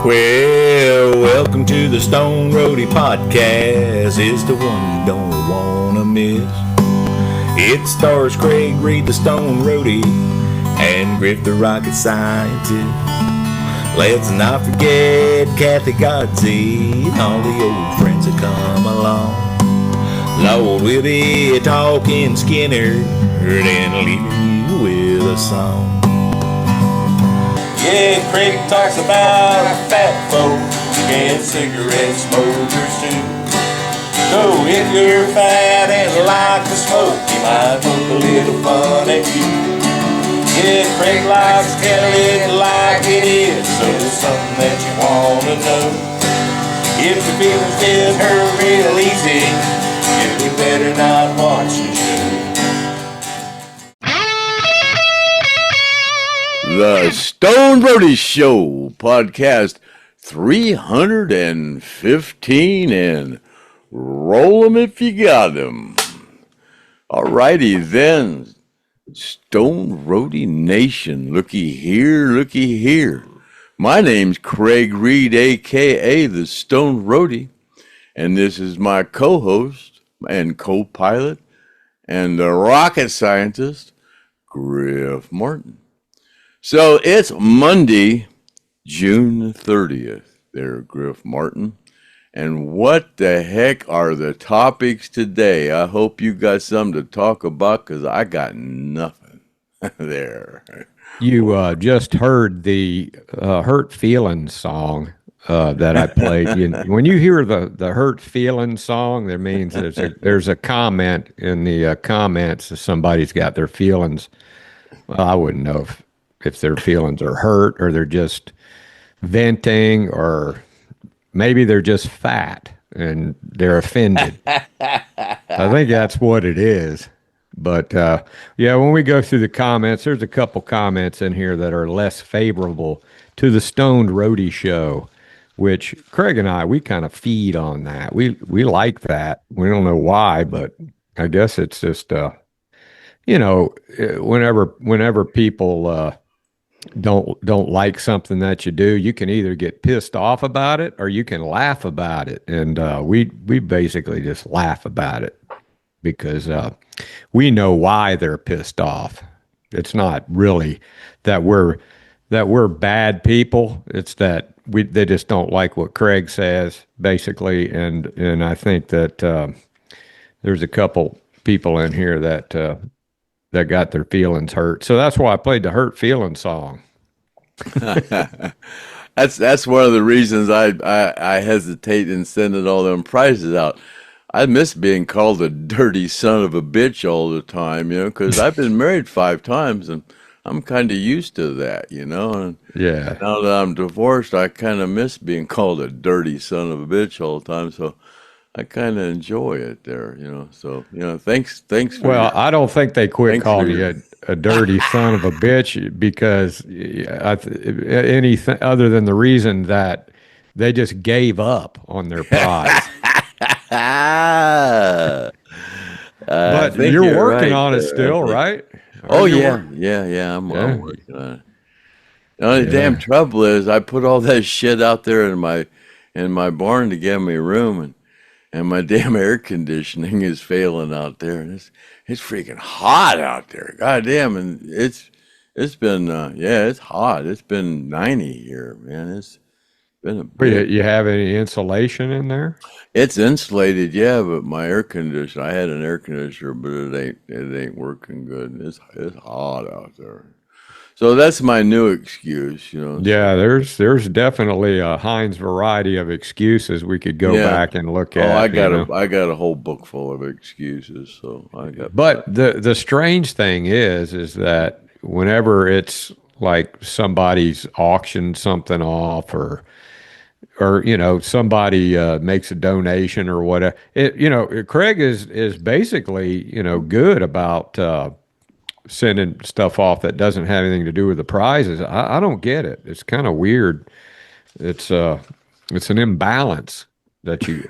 Well, welcome to the Stone Roadie podcast. It's the one you don't want to miss. It stars Craig Reed, the Stone Roadie, and Griff, the rocket scientist. Let's not forget Kathy Godsey and all the old friends that come along. Lord, we'll be talking Skynyrd and leaving you with a song. Yeah, Craig talks about fat folks and cigarette smokers too. So if you're fat and like to smoke, he might poke a little fun at you. Yeah, Craig likes to tell it like it is, so it's something that you want to know. If your feelings get hurt real easy, you better not watch the show. The Stone Roadie Show, podcast 315, and roll 'em if you got 'em. Alrighty then, Stone Roadie Nation, looky here, looky here. My name's Craig Reed, a.k.a. the Stone Roadie, and this is my co-host and co-pilot and the rocket scientist, Griff Martin. So it's Monday, June 30th, there, Griff Martin. And what the heck are the topics today? I hope you got something to talk about, because I got nothing there. You just heard the Hurt Feelings song that I played. When you hear the Hurt Feelings song, that means there's a comment in the comments that somebody's got their feelings. Well, I wouldn't know if their feelings are hurt, or they're just venting, or maybe they're just fat and they're offended. I think that's what it is. But yeah, when we go through the comments, there's a couple comments in here that are less favorable to the Stoned Roadie Show, which Craig and I, we kind of feed on that. We like that. We don't know why, but I guess it's just whenever people don't like something that you do, you can either get pissed off about it or you can laugh about it. And we basically just laugh about it because we know why they're pissed off. It's not really that we're bad people. It's that they just don't like what Craig says, basically. And I think that there's a couple people in here that got their feelings hurt. So that's why I played the Hurt Feelings song. That's one of the reasons I hesitate in sending all them prizes out. I miss being called a dirty son of a bitch all the time, because I've been married 5 times and I'm kind of used to that, And yeah. Now that I'm divorced, I kind of miss being called a dirty son of a bitch all the time. So I kind of enjoy it there, So, thanks. Well, I don't think they quit calling you a dirty son of a bitch because anything other than the reason that they just gave up on their prize. But you're working on it still, right? Oh, yeah. I'm working on it. The only damn trouble is I put all that shit out there in my barn to get me room, and my damn air conditioning is failing out there, and it's freaking hot out there. God damn, and it's been it's hot. It's been 90 here, man. It's been you have any insulation in there? It's insulated, yeah, but my air conditioner, I had an air conditioner, but it ain't working good. It's hot out there. So that's my new excuse, Yeah, there's definitely a Heinz variety of excuses we could go back and look at. I got a whole book full of excuses. So But the strange thing is that whenever it's like somebody's auctioned something off, or somebody makes a donation or whatever, Craig is basically good about sending stuff off that doesn't have anything to do with the prizes. I don't get it. It's kind of weird. It's an imbalance that you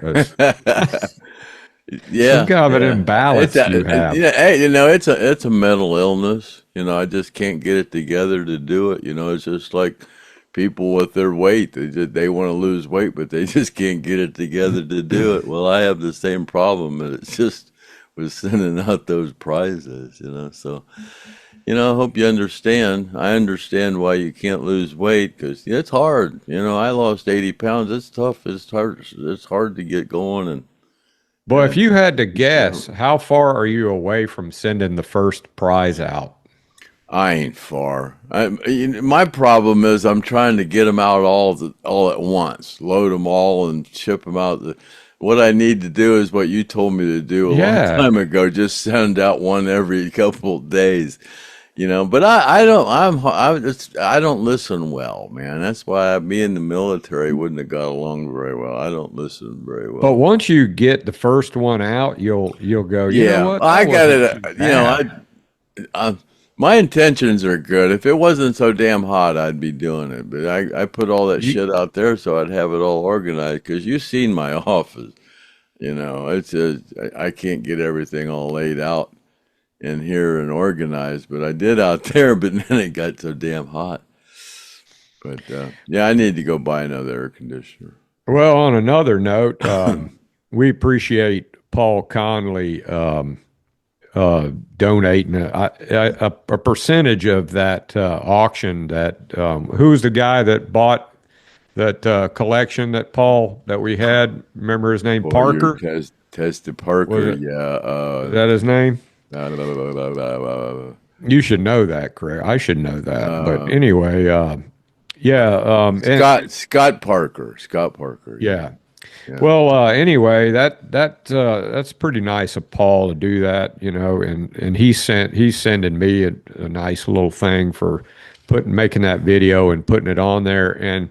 some kind of an imbalance you have. It's a mental illness. I just can't get it together to do it. It's just like people with their weight. They want to lose weight, but they just can't get it together to do it. Well, I have the same problem, and it's just with sending out those prizes, So, I hope you understand. I understand why you can't lose weight because it's hard. I lost 80 pounds. It's tough. It's hard. It's hard to get going. And Well, if you had to guess, how far are you away from sending the first prize out? I ain't far. My problem is I'm trying to get them out all at once, load them all and ship them out. What I need to do is what you told me to do a long time ago. Just send out one every couple of days, But I don't listen well, man. That's why me in the military wouldn't have got along very well. I don't listen very well. But once you get the first one out, you'll go. You know what? I got it. My intentions are good. If it wasn't so damn hot, I'd be doing it. But I put all that shit out there so I'd have it all organized. Because you've seen my office. It's I can't get everything all laid out in here and organized. But I did out there. But then it got so damn hot. But I need to go buy another air conditioner. Well, on another note, we appreciate Paul Conley donating a percentage of that auction. That who's the guy that bought that collection that we had? Remember his name? Parker. Tested Parker. Is that his name? You should know that, Craig. I should know that. But anyway, Scott Parker. Yeah. Well, anyway, that's pretty nice of Paul to do that, and he's sending me a nice little thing for making that video and putting it on there, and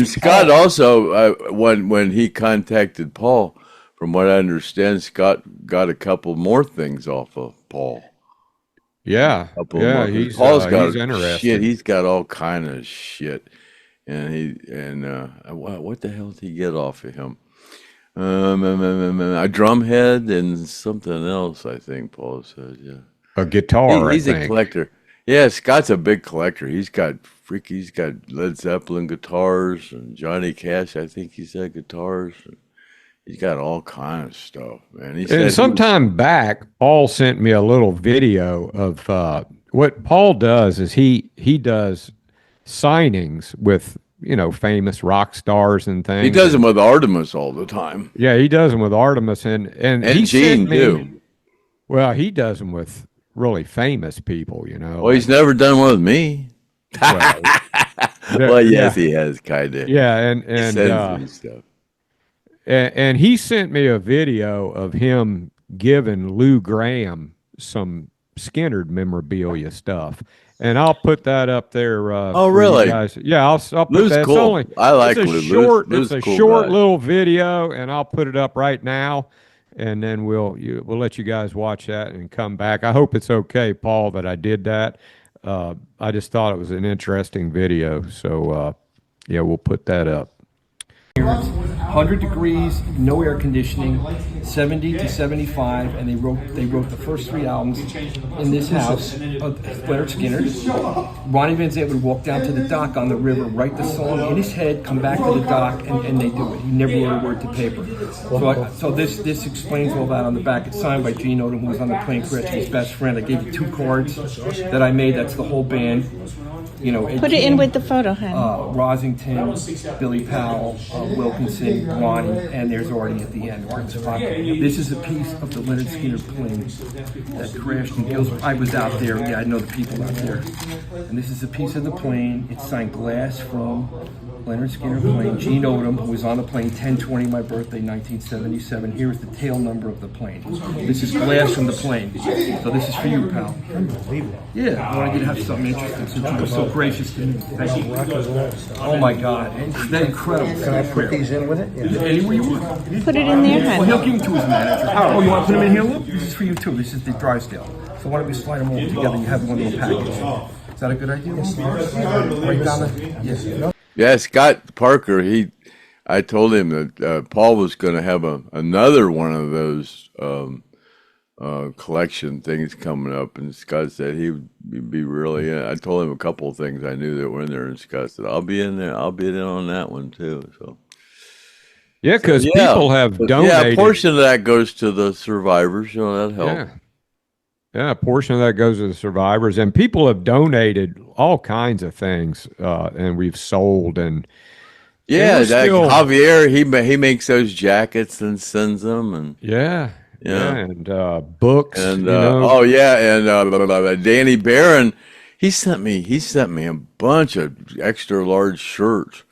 Scott also when he contacted Paul, from what I understand, Scott got a couple more things off of Paul. Yeah, he's interested. Shit. He's got all kind of shit. And what the hell did he get off of him? A drum head and something else, I think Paul said. Yeah, a guitar. He's a collector. Yeah, Scott's a big collector. He's got Led Zeppelin guitars and Johnny Cash. I think he said guitars. He's got all kind of stuff, man. And sometime back, Paul sent me a little video of what Paul does. Is he does signings with famous rock stars and things. He does them with Artimus all the time. Yeah, he does them with Artimus and he Gene too. Well, he does them with really famous people. Well, he's never done one with me. Well, yes, he has kind of. Yeah, and stuff. And he sent me a video of him giving Lou Graham some Skynyrd memorabilia stuff. And I'll put that up there. Oh, really? Guys. Yeah, I'll put Lou's that. Cool. I like Lou. It's a short little video, and I'll put it up right now, and then we'll let you guys watch that and come back. I hope it's okay, Paul, that I did that. I just thought it was an interesting video, so we'll put that up. 100 degrees, no air conditioning, 70 to 75, and they wrote the first 3 albums in this house. Lynyrd Skynyrd. Ronnie Van Zant would walk down to the dock on the river, write the song in his head, come back to the dock, and they do it. He never wrote a word to paper. So this explains all that on the back. It's signed by Gene Odom, who was on the plane, Gretchen's best friend. I gave you 2 cards that I made. That's the whole band. Put it in with the photo, honey. Rosington, Billy Powell, Wilkinson, Ronnie, and there's Artie at the end. This is a piece of the Lynyrd Skynyrd plane that crashed in Gillsborough. I was out there. Yeah, I know the people out there. And this is a piece of the plane. It's signed glass from Lynyrd Skynyrd plane. Gene Odom, who was on the plane, 10/20, my birthday, 1977. Here's the tail number of the plane. This is glass from the plane. So this is for you, pal. Unbelievable. Yeah, I wanted you to have something interesting since you were so gracious to me. Thank you. Oh my God, isn't that incredible? Can I put these in with it? Anywhere you want. Put it in there, honey. Well, he'll give them to his manager. Oh, you want to put them in here, Luke? This is for you too. This is the Drysdale. So why don't we slide them all together and you have one little package? Is that a good idea? Right down the... Yeah, Scott Parker, I told him that Paul was going to have another one of those collection things coming up, and Scott said he would be really in. I told him a couple of things I knew that were in there, and Scott said, I'll be in there. I'll be in on that one too. So Yeah, because people have donated. Yeah, a portion of that goes to the survivors. You know, that helped. Yeah, a portion of that goes to the survivors, and people have donated all kinds of things, and we've sold. And yeah, Javier, he makes those jackets and sends them, and and books, and and Danny Barron, he sent me a bunch of extra large shirts,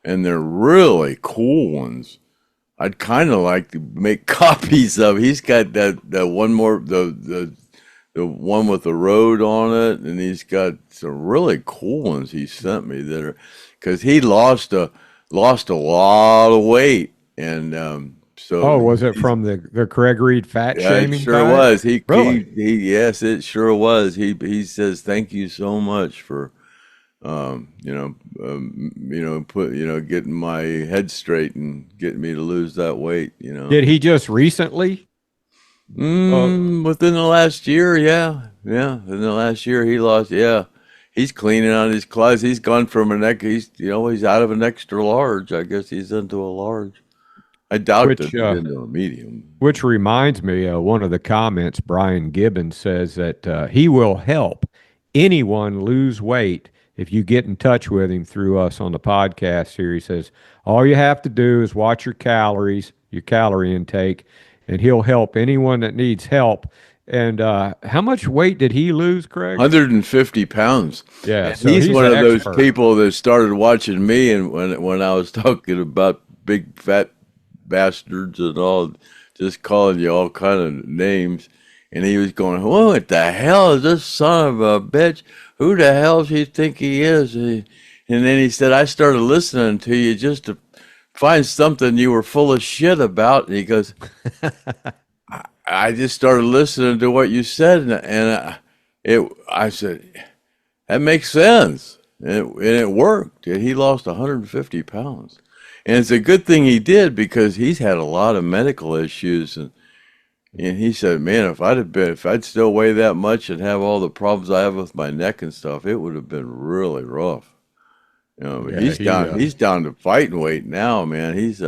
and they're really cool ones. I'd kind of like to make copies of. He's got that one more the one with the road on it, and he's got some really cool ones he sent me that are, because he lost a lot of weight, and so was it from the Craig Reed fat shaming? It sure was. He yes, it sure was. He says thank you so much for getting my head straight and getting me to lose that weight. Did he just recently? Within the last year, in the last year he lost. He's cleaning out his closet. He's gone from he's out of an extra large. I guess he's into a large. I doubt that he's into a medium. Which reminds me, one of the comments, Brian Gibbons says that he will help anyone lose weight if you get in touch with him through us on the podcast here. He says all you have to do is watch your calories, your calorie intake, and he'll help anyone that needs help. And how much weight did he lose, Craig? 150 pounds. Yeah, so he's one of those people that started watching me, and when I was talking about big fat bastards and all, just calling you all kind of names, and he was going, "What the hell is this son of a bitch? Who the hell does he think he is?" And then he said, "I started listening to you just to find something you were full of shit about." And he goes, I just started listening to what you said, and I said, that makes sense. And it worked. He lost 150 pounds. And it's a good thing he did, because he's had a lot of medical issues. And he said, man, if I'd still weigh that much and have all the problems I have with my neck and stuff, it would have been really rough. He's down to fighting weight now, man. He's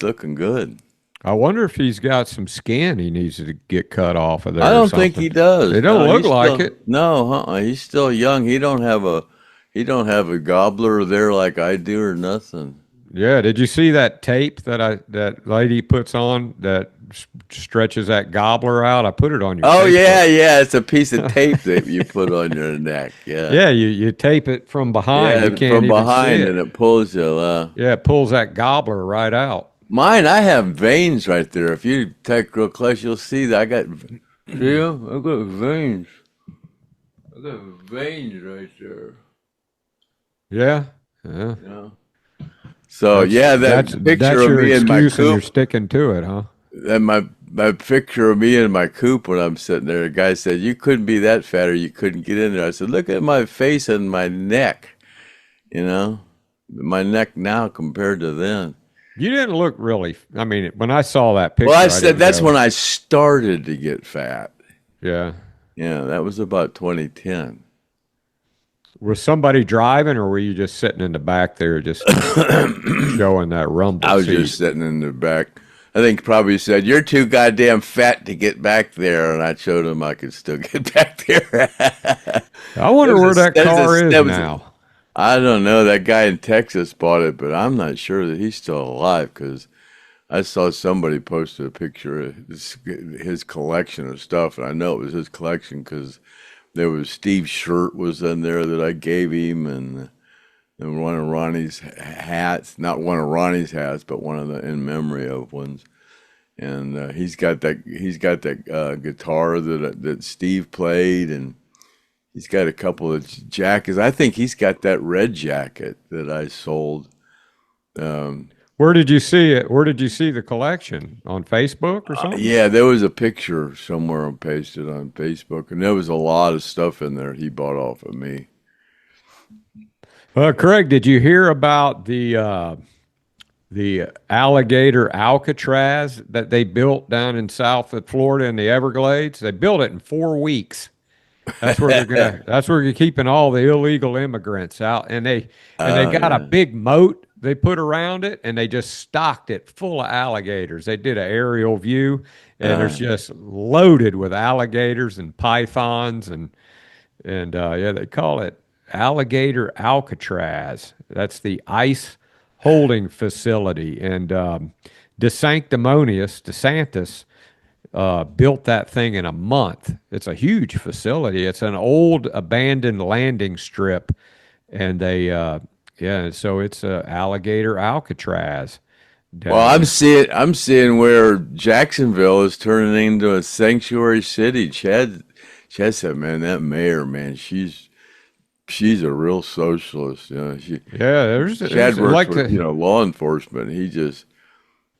looking good. I wonder if he's got some skin he needs to get cut off of there. I don't think he does. They don't look like it. No, he's still young. He don't have a gobbler there like I do or nothing. Yeah, did you see that tape that lady puts on that stretches that gobbler out? I put it on your Facebook. Yeah, it's a piece of tape that you put on your neck. Yeah, you tape it from behind. Yeah, you can't from even behind, see it. And it pulls you. It pulls that gobbler right out. Mine, I have veins right there. If you take real close, you'll see that I got veins. I got veins right there. Yeah. So that picture of me in my coop. And you're sticking to it, huh? And my picture of me in my coop when I'm sitting there, the guy said, "You couldn't be that fat, or you couldn't get in there." I said, "Look at my face and my neck. My neck now compared to then." You didn't look really. I mean, when I saw that picture, well, I said that's when I started to get fat. Yeah, that was about 2010. Was somebody driving, or were you just sitting in the back there, just showing that rumble? I was just sitting in the back. I think probably said, "You're too goddamn fat to get back there," and I showed him I could still get back there. I wonder where that car is now. I don't know. That guy in Texas bought it, but I'm not sure that he's still alive, because I saw somebody posted a picture of his collection of stuff, and I know it was his collection because there was Steve's shirt was in there that I gave him, and one of Ronnie's hats, not one of Ronnie's hats, but one of the in memory of ones. And he's got that guitar that Steve played, and he's got a couple of jackets. I think he's got that red jacket that I sold. Where did you see it? Where did you see the collection? On Facebook or something? Yeah, there was a picture somewhere pasted on Facebook, and there was a lot of stuff in there he bought off of me. Craig, did you hear about the the Alligator Alcatraz that they built down in South of Florida in the Everglades. They built it in 4 weeks. That's where they're keeping all the illegal immigrants out, and they got a big moat they put around it, and they just stocked it full of alligators. They did an aerial view, and there's just loaded with alligators and pythons, and they call it Alligator Alcatraz. That's the ice holding facility, and DeSantis built that thing in a month. It's a huge facility. It's an old abandoned landing strip, and so it's Alligator Alcatraz. Well, I'm seeing where Jacksonville is turning into a sanctuary city. Chad said, man, that mayor, man, she's a real socialist. Chad works like with law enforcement. He just,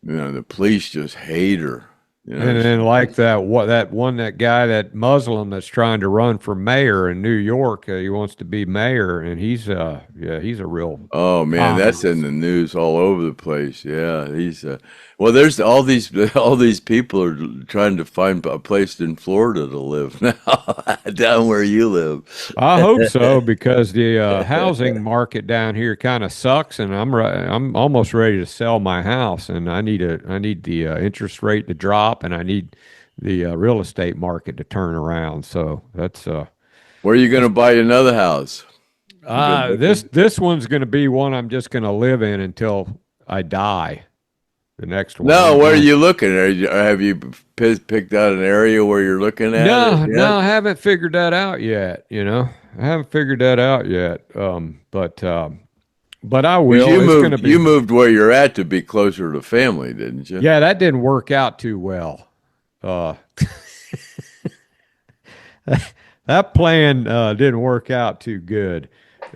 the police just hate her. And then like that guy, that Muslim that's trying to run for mayor in New York, he wants to be mayor, and he's a real. Oh man, that's in the news all over the place. Yeah, he's well. There's all these people are trying to find a place in Florida to live now, down where you live. I hope so, because the housing market down here kind of sucks, and I'm almost ready to sell my house, and I need the interest rate to drop, and I need the real estate market to turn around. So that's where are you going to buy another house? This one's going to be one I'm just going to live in until I die. The next one. No, where are you looking? Have you picked out an area where you're looking at? No, I haven't figured that out yet. I haven't figured that out yet. But I will. You moved where you're at to be closer to family, didn't you? Yeah, that didn't work out too well. That plan didn't work out too good.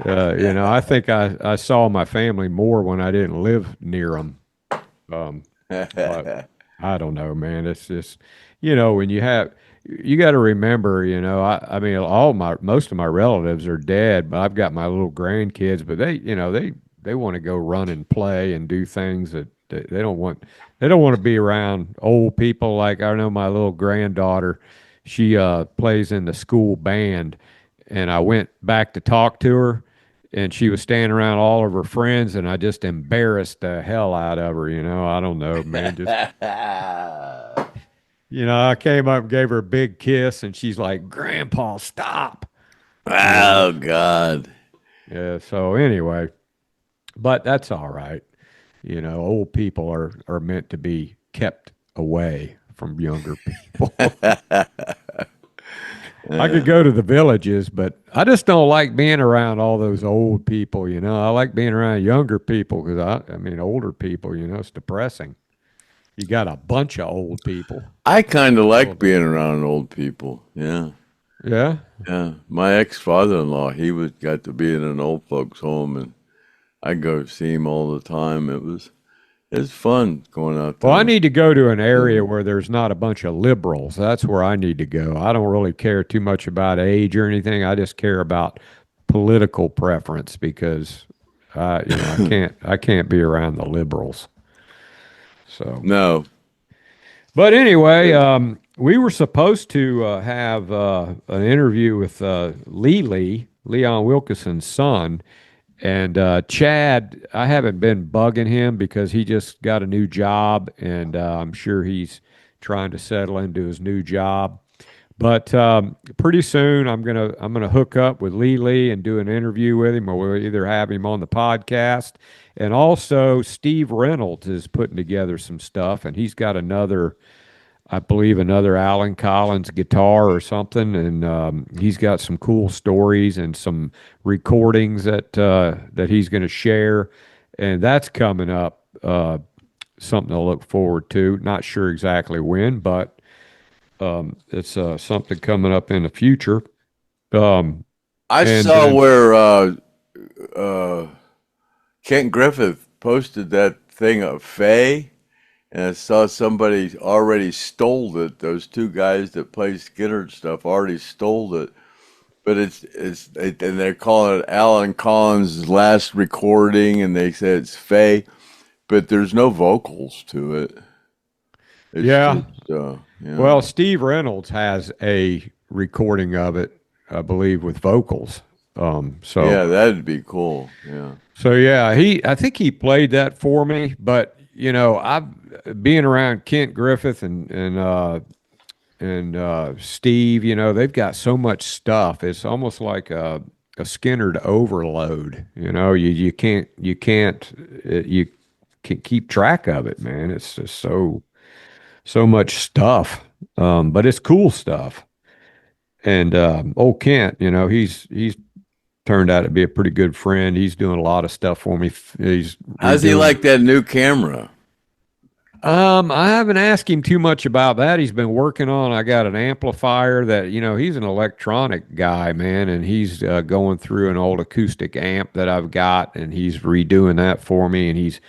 I think I saw my family more when I didn't live near them. I don't know, man. It's just, when you got to remember, I mean, most of my relatives are dead, but I've got my little grandkids, but they want to go run and play and do things that they don't want to be around old people. Like, I know my little granddaughter, she plays in the school band, and I went back to talk to her, and she was standing around all of her friends, and I just embarrassed the hell out of her. I don't know, man. Just, I came up and gave her a big kiss, and she's like, "Grandpa, stop." Oh, God. Yeah, so anyway, but that's all right. Old people are meant to be kept away from younger people. I could go to the villages, but I just don't like being around all those old people. I like being around younger people because older people, it's depressing. You got a bunch of old people. I kind of like being around old people. Yeah. Yeah. Yeah. My ex-father-in-law, he got to be in an old folks' home, and I go see him all the time. It's fun going out there. Well, I need to go to an area where there's not a bunch of liberals. That's where I need to go. I don't really care too much about age or anything. I just care about political preference because I can't be around the liberals. So no. But anyway, we were supposed to have an interview with Leon Wilkinson's son. And Chad, I haven't been bugging him because he just got a new job, and I'm sure he's trying to settle into his new job. But pretty soon, I'm gonna hook up with Lee and do an interview with him, or we'll either have him on the podcast. And also, Steve Reynolds is putting together some stuff, and he's got another Alan Collins guitar or something, and he's got some cool stories and some recordings that he's going to share, and that's coming up. Something to look forward to. Not sure exactly when, but it's something coming up in the future. I saw where Kent Griffith posted that thing of Faye. And I saw somebody already stole it. Those two guys that play Skynyrd stuff already stole it. But and they're calling it Alan Collins' last recording, and they say it's Faye. but there's no vocals to it. It's Yeah. just, Well, Steve Reynolds has a recording of it, I believe, with vocals. So yeah, that'd be cool. Yeah. So yeah, I think he played that for me, but you know, I've being around Kent Griffith and Steve, you know, they've got so much stuff. It's almost like a Skynyrd overload. You know, you can't keep track of it, man. It's just so much stuff. But it's cool stuff. And old Kent, you know, he's turned out to be a pretty good friend. He's doing a lot of stuff for me. How's he like that new camera? I haven't asked him too much about that. He's been working on, I got an amplifier that, you know, he's an electronic guy, man, and he's going through an old acoustic amp that I've got, and he's redoing that for me, and he's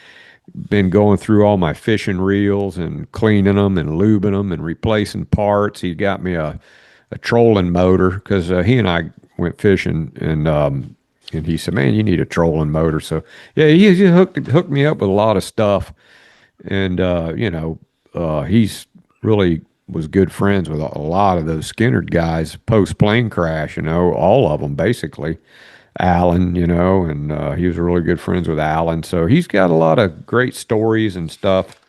been going through all my fishing reels and cleaning them and lubing them and replacing parts. He got me a trolling motor because he and I went fishing, and he said, "Man, you need a trolling motor." So yeah, he hooked me up with a lot of stuff, and you know, he's really was good friends with a lot of those Skynyrd guys post plane crash. You know, all of them basically. Alan, you know, and he was really good friends with Alan. So he's got a lot of great stories and stuff.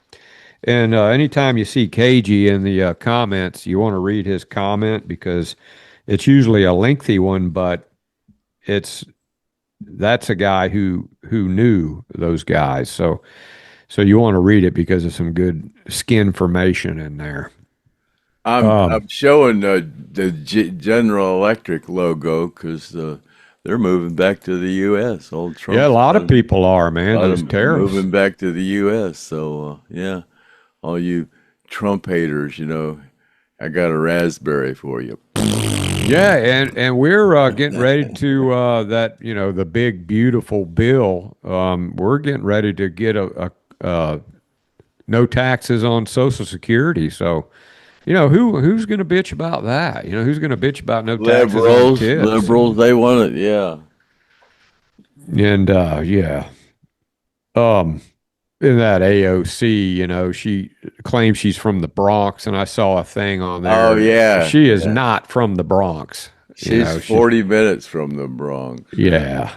And anytime you see KG in the comments, you want to read his comment because it's usually a lengthy one, but that's a guy who knew those guys. So you want to read it because of some good skin information in there. I'm showing the General Electric logo because they're moving back to the U.S. Old Trump. Yeah, a lot of people are, man. Those tariffs moving back to the U.S. So yeah, all you Trump haters, you know, I got a raspberry for you. Yeah, and we're getting ready to that, you know, the big beautiful bill. We're getting ready to get a no taxes on Social Security. So, you know, who's going to bitch about that? You know, who's going to bitch about no taxes on kids? Liberals, they want it, yeah. And yeah, in that AOC, you know, she claims she's from the Bronx, and I saw a thing on there. Oh yeah, she is not from the Bronx. She's 40 minutes from the Bronx. Yeah,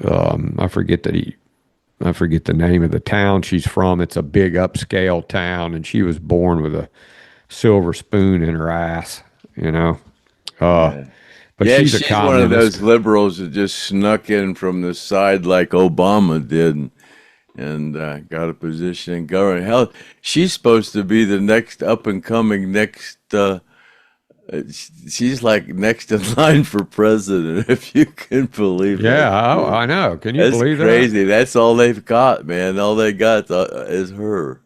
I forget the name of the town she's from. It's a big upscale town, and she was born with a silver spoon in her ass, you know. But yeah, she's a communist. One of those liberals that just snuck in from the side like Obama did, and got a position in government. Hell, she's supposed to be the next up and coming she's like next in line for president, if you can believe it. Yeah, I know. Can you believe that? That's crazy. That's all they've got, man. All they got is her.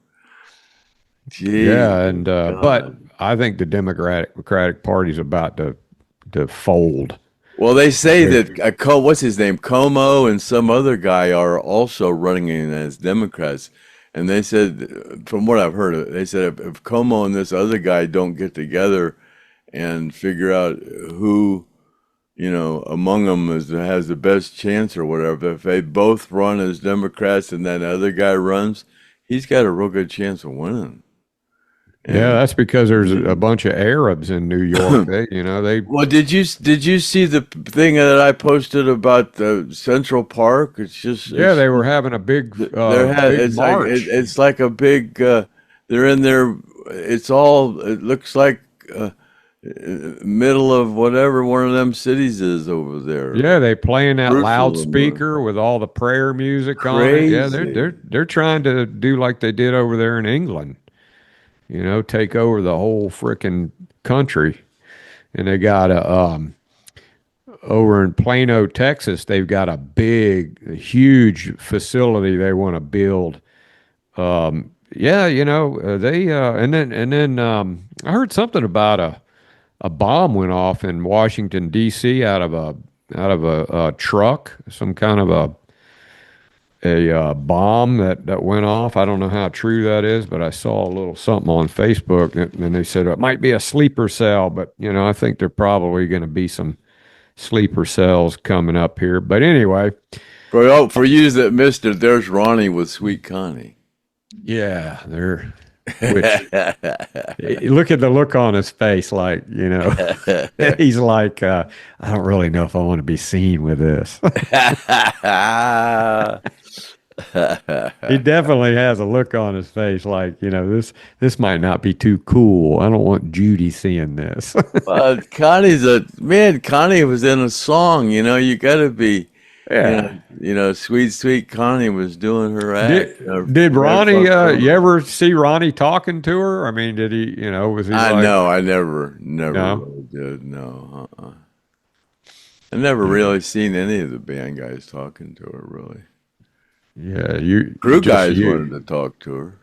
Jeez, yeah, and but I think the Democratic Party's about to fold. Well, they say that what's his name, Como, and some other guy are also running in as Democrats, and they said, from what I've heard, they said if Como and this other guy don't get together and figure out who, you know, among them has the best chance or whatever, if they both run as Democrats and that other guy runs, he's got a real good chance of winning. Yeah, that's because there's a bunch of Arabs in New York. Well, did you see the thing that I posted about the Central Park? They were having a big big march. It's like a big. They're in there. It looks like middle of whatever one of them cities is over there. Yeah, they playing that loudspeaker with all the prayer music on it. Yeah, they're trying to do like they did over there in England. You know, take over the whole frickin' country. And they got over in Plano, Texas, they've got a huge facility they want to build. Yeah, you know, they and then I heard something about a bomb went off in Washington D.C. out of a truck, some kind of a bomb that went off. I don't know how true that is, but I saw a little something on Facebook, and they said it might be a sleeper cell, but you know, I think there probably going to be some sleeper cells coming up here. But anyway, for you that missed it, there's Ronnie with Sweet Connie. Yeah, they're. Which look at the look on his face, like he's like, I don't really know if I want to be seen with this. He definitely has a look on his face, like this might not be too cool. I don't want Judy seeing this. Connie's a man. Connie was in a song. You got to be. Yeah. Sweet Connie was doing her act. Did Ronnie? You ever see Ronnie talking to her? I mean, did he? Was he? I never really did. No, I never really seen any of the band guys talking to her. Really. Yeah, crew guys wanted to talk to her.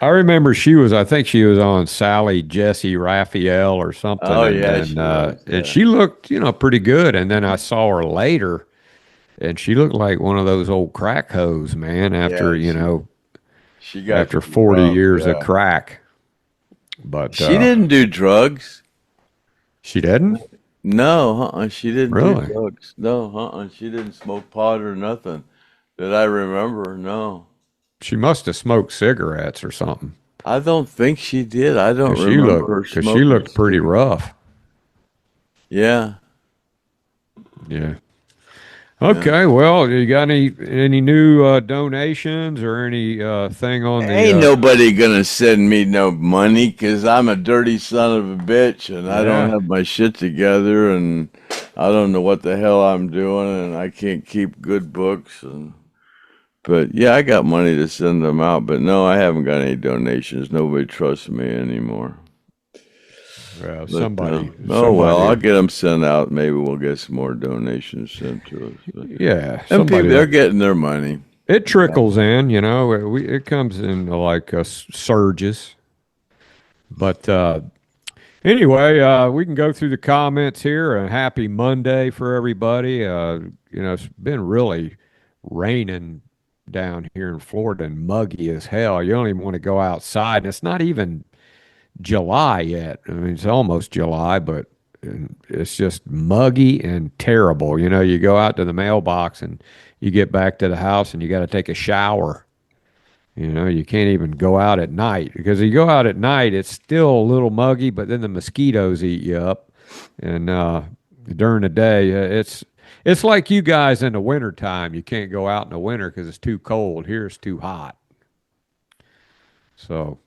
I remember I think she was on Sally, Jesse, Raphael or something. Oh, yeah. And she looked, pretty good. And then I saw her later and she looked like one of those old crack hoes, man, after, she got after 40 years of crack. But she didn't do drugs. She didn't? No, she didn't really? do drugs. No, she didn't smoke pot or nothing that I remember, no. She must have smoked cigarettes or something. I don't think she did. I don't remember her smoking. Because she looked pretty rough. Yeah. Yeah. Okay, well, you got any new donations or any thing on the... Ain't nobody gonna send me no money because I'm a dirty son of a bitch and I don't have my shit together and I don't know what the hell I'm doing and I can't keep good books But yeah, I got money to send them out, but no, I haven't got any donations. Nobody trusts me anymore. Well, somebody. I'll get them sent out. Maybe we'll get some more donations sent to us. But, yeah, and people, they're getting their money. It trickles in, it comes in like surges. But anyway, we can go through the comments here. A happy Monday for everybody. It's been really raining down here in Florida and muggy as hell. You don't even want to go outside. And it's not even July yet. I mean, it's almost July, but it's just muggy and terrible. You go out to the mailbox and you get back to the house and you got to take a shower. You can't even go out at night because if you go out at night, it's still a little muggy, but then the mosquitoes eat you up. And during the day, it's like you guys in the wintertime. You can't go out in the winter because it's too cold. Here it's too hot. So,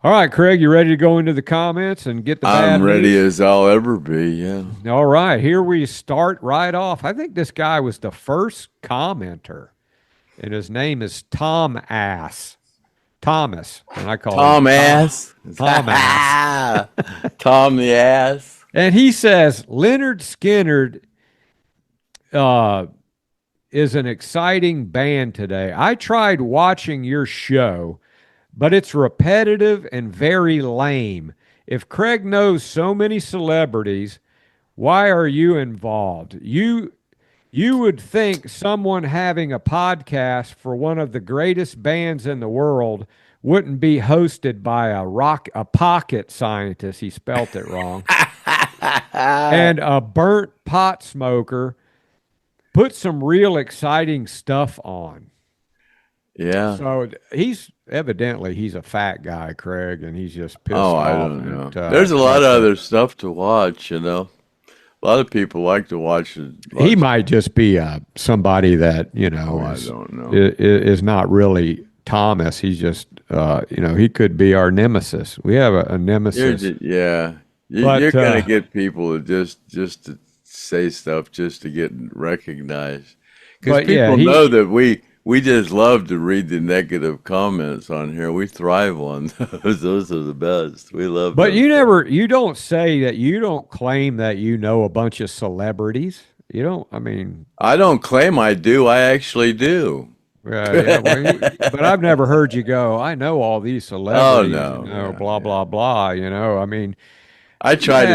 all right, Craig, you ready to go into the comments and get the bad I'm ready news? as I'll ever be, yeah. All right, here we start right off. I think this guy was the first commenter, and his name is Tom Ass. Thomas, and I call Tom him Ass. Tom Ass. Tom the Ass. And he says, Lynyrd Skynyrd is an exciting band today. I tried watching your show, but it's repetitive and very lame. If Craig knows so many celebrities, why are you involved? You would think someone having a podcast for one of the greatest bands in the world wouldn't be hosted by a pocket scientist. He spelt it wrong. And a burnt pot smoker. Put some real exciting stuff on. Yeah. So he's a fat guy, Craig, and he's just pissed off. I don't know. There's a lot of other stuff to watch, A lot of people like to watch it. He might just be somebody that, I don't know. Is not really Thomas. He's just, he could be our nemesis. We have a nemesis. You're going to get people to just to say stuff just to get recognized. Because people know that we just love to read the negative comments on here. We thrive on those. Those are the best. We love But those. you don't say that, you don't claim that you know a bunch of celebrities. You don't, I don't claim I do. I actually do. But I've never heard you go, I know all these celebrities. Oh, no. Blah, blah, blah. I try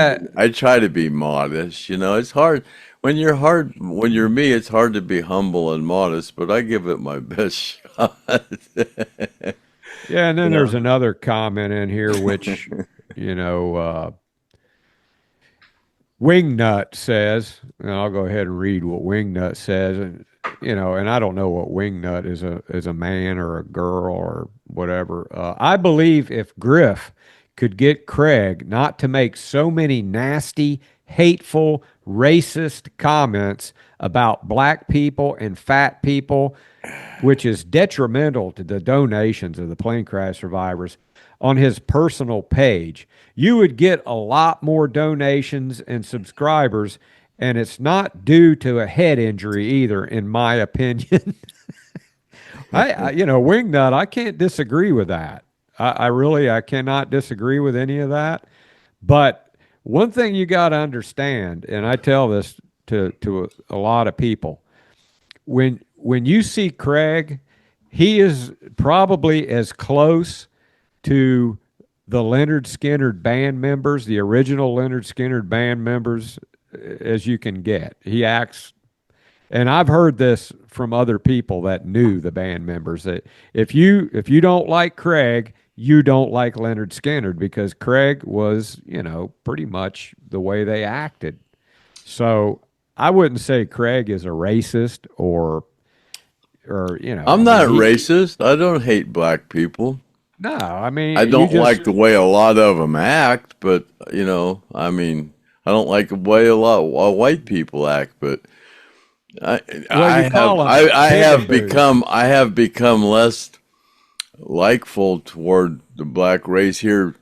to be modest. It's hard. When you're me, it's hard to be humble and modest, but I give it my best shot. Yeah, and then there's another comment in here, which, Wingnut says, and I'll go ahead and read what Wingnut says. and I don't know what Wingnut is a man or a girl or whatever. I believe if Griff could get Craig not to make so many nasty, hateful, racist comments about black people and fat people, which is detrimental to the donations of the plane crash survivors, on his personal page, you would get a lot more donations and subscribers, and it's not due to a head injury either, in my opinion. Wingnut, I can't disagree with that. I cannot disagree with any of that. But one thing you got to understand, and I tell this to a lot of people, when you see Craig, he is probably as close to the Lynyrd Skynyrd band members, the original Lynyrd Skynyrd band members, as you can get. He acts, and I've heard this from other people that knew the band members, that if you don't like Craig, you don't like Lynyrd Skynyrd, because Craig was, pretty much the way they acted. So I wouldn't say Craig is a racist or I'm not racist. I don't hate black people. No, I mean, I don't like the way a lot of them act, but I don't like the way a lot of white people act. But I have become less likeful toward the black race here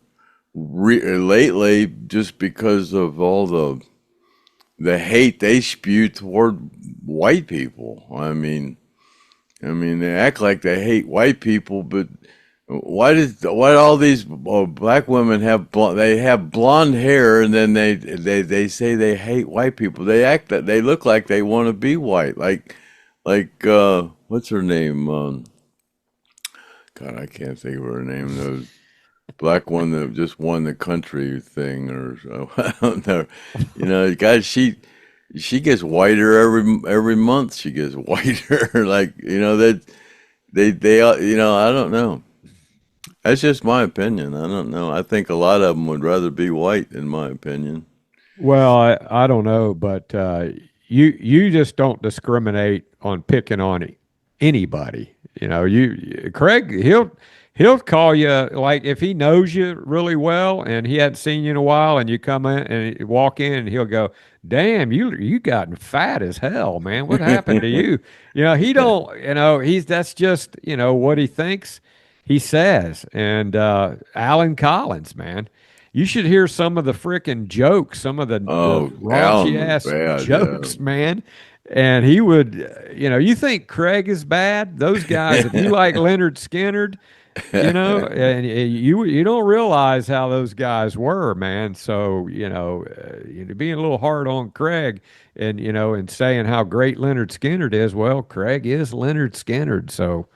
lately, just because of all the hate they spew toward white people. I mean, they act like they hate white people, but why all these black women have blonde hair, and then they say they hate white people? They act that they look like they want to be white, like what's her name? God, I can't think of her name. The black one that just won the country thing, or I don't know. Guys, she gets whiter every month. She gets whiter, that they I don't know. That's just my opinion. I don't know. I think a lot of them would rather be white, in my opinion. Well, I don't know, but you just don't discriminate on picking on anybody. Craig, he'll call you, like, if he knows you really well and he hadn't seen you in a while, and you come in and you walk in, and he'll go, "Damn, you gotten fat as hell, man. What happened to you?" He don't. That's just what he thinks. He says. And Alan Collins, man, you should hear some of the freaking jokes, some of the raunchy ass jokes, man. And he would, you think Craig is bad? Those guys, if you like Lynyrd Skynyrd, and you don't realize how those guys were, man. So, being a little hard on Craig and, and saying how great Lynyrd Skynyrd is, well, Craig is Lynyrd Skynyrd. So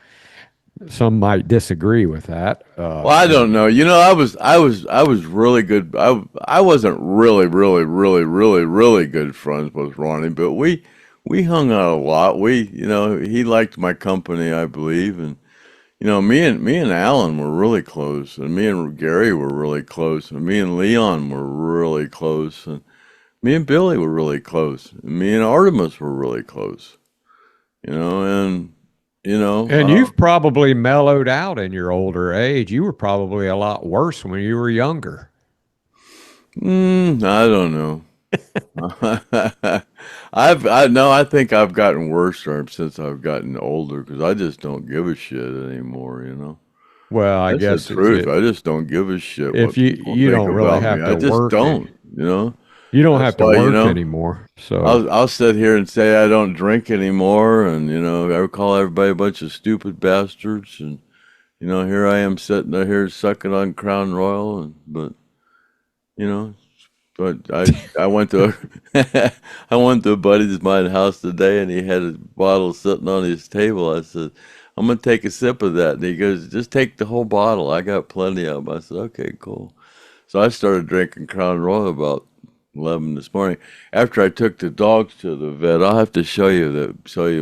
some might disagree with that. Well, I don't know. I was really good. I wasn't really, really, really, really, really good friends with Ronnie, but we hung out a lot. He liked my company, I believe, and me and Alan were really close, and me and Gary were really close, and me and Leon were really close, and me and Billy were really close, and me and Artimus were really close. And you've probably mellowed out in your older age. You were probably a lot worse when you were younger. I don't know. I think I've gotten worse since I've gotten older, because I just don't give a shit anymore. Well, I guess the truth. I just don't give a shit. If you don't really have to work, I just don't. You don't have to work anymore. So I'll sit here and say I don't drink anymore, and I call everybody a bunch of stupid bastards, and here I am sitting here sucking on Crown Royal, but I went to a buddy of mine's house today, and he had a bottle sitting on his table. I said, "I'm gonna take a sip of that," and he goes, "Just take the whole bottle. I got plenty of them." I said, "Okay, cool." So I started drinking Crown Royal about 11 this morning. After I took the dogs to the vet, I'll have to show you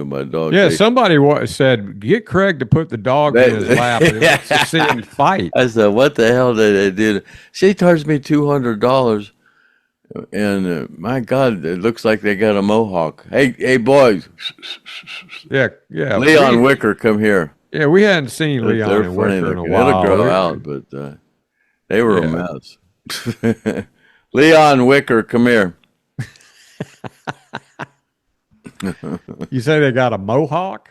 my dog. Yeah, somebody said, "Get Craig to put the dog in his lap and let's just see him fight." I said, "What the hell did they do?" She charged me $200, And my God, it looks like they got a mohawk. Hey, boys. Yeah. Leon Wicker, come here. Yeah, we hadn't seen Leon They're and funny Wicker in a looking. while. It'll grow out, but they were a mess. Leon Wicker, come here. You say they got a mohawk?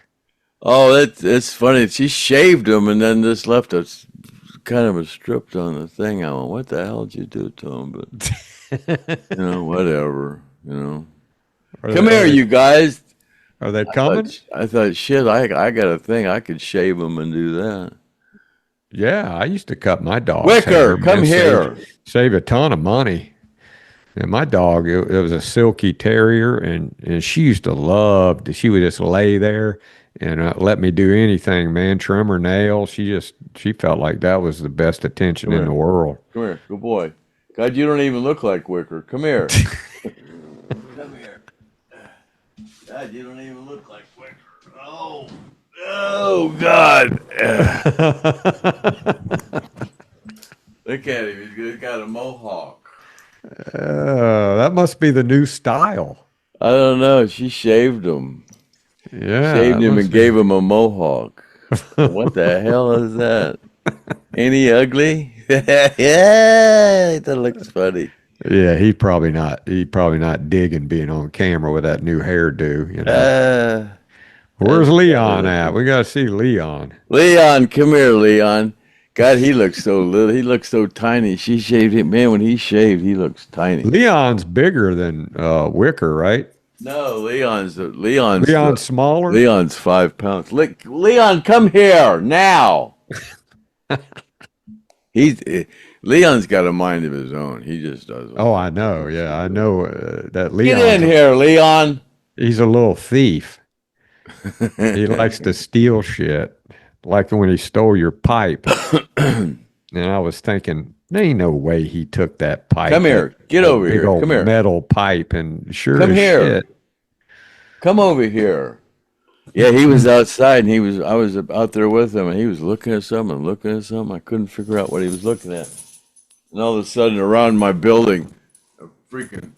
Oh, it's funny. She shaved him and then just left us kind of a strip on the thing. I went, what the hell did you do to him? But, whatever, Come here, you guys. Are they coming? I thought, shit, I got a thing. I could shave him and do that. Yeah, I used to cut my dog. Wicker, come here. Save a ton of money. And my dog, it was a silky terrier, and she used to love, she would just lay there and let me do anything, man, trim her nails. She felt like that was the best attention in the world. Come here, good boy. God, you don't even look like Wicker. Come here. Come here. God, you don't even look like Wicker. Oh, God. Look at him. He's got a mohawk. That must be the new style. I don't know. She shaved him. Yeah. Shaved him and gave him a mohawk. What the hell is that? Ain't he ugly? Yeah, that looks funny. Yeah, he's probably not digging being on camera with that new hairdo. Where's Leon at? We gotta see Leon. Leon, come here, Leon. God, he looks so little. He looks so tiny. She shaved him. Man, when he shaved, he looks tiny. Leon's bigger than Wicker, right? No, Leon's smaller. Leon's 5 pounds. Leon, come here now. Leon's got a mind of his own. He just doesn't. Oh, I know. Yeah, I know that Leon. Get in here, Leon. He's a little thief. He likes to steal shit, like when he stole your pipe. And I was thinking, there ain't no way he took that pipe. Come here. Get over here. Come here. Metal pipe, and sure Come as here. shit. Come over here. Yeah, he was outside, and I was out there with him, and he was looking at something. I couldn't figure out what he was looking at. And all of a sudden, around my building, a freaking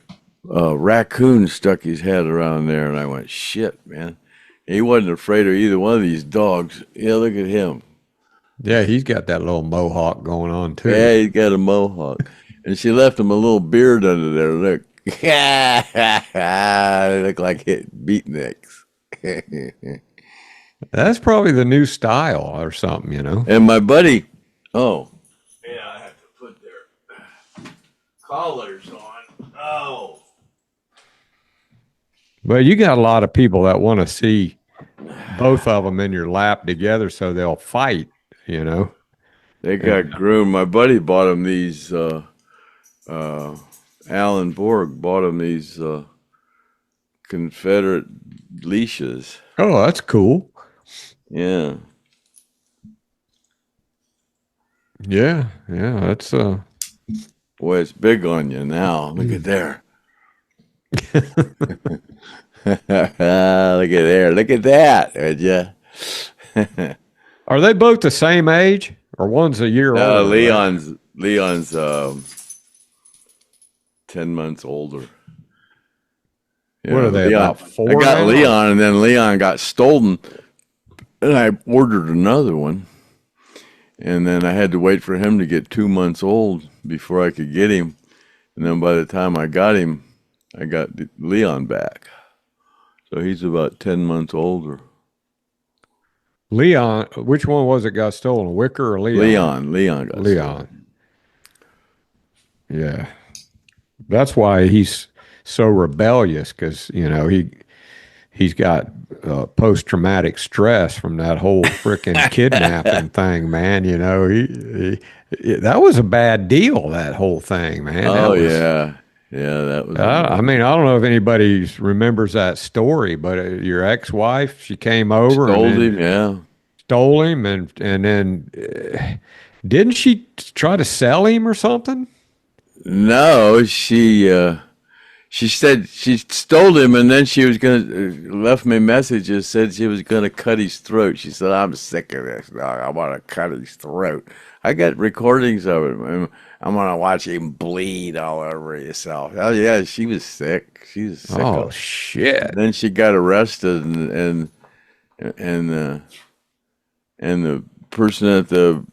raccoon stuck his head around there, and I went, shit, man. He wasn't afraid of either one of these dogs. Yeah, look at him. Yeah, he's got that little mohawk going on, too. Yeah, he's got a mohawk. And she left him a little beard under there. Look. They look like beatniks. That's probably the new style or something, And my buddy, I have to put their collars on. Oh. Well, you got a lot of people that want to see both of them in your lap together so they'll fight, They got groomed. My buddy bought him these, Alan Borg bought him these Confederate leashes. Oh, that's cool. Yeah. Yeah, that's Boy, it's big on you now. Look at there. Look at there. Look at that, would you? Are they both the same age, or one's a year older? Leon's 10 months older. Yeah, what are they, about 4? I got now? Leon, and then Leon got stolen, and I ordered another one. And then I had to wait for him to get 2 months old before I could get him. And then by the time I got him, I got Leon back. So he's about 10 months older. Leon, which one was it got stolen, Wicker or Leon? Leon got stolen. Yeah. That's why he's so rebellious, because, he's got post-traumatic stress from that whole freaking kidnapping thing, man. That was a bad deal, that whole thing, man. Yeah, that was. I mean, I don't know if anybody remembers that story, but your ex-wife, she came over, stole him, and then didn't she try to sell him or something? No, she said she stole him, and then she was left me messages, said she was gonna cut his throat. She said, "I'm sick of this dog. I want to cut his throat." I got recordings of it. I'm gonna watch him bleed all over himself. Oh yeah, she was sick. She was sick. Oh shit! Then she got arrested, and the person at the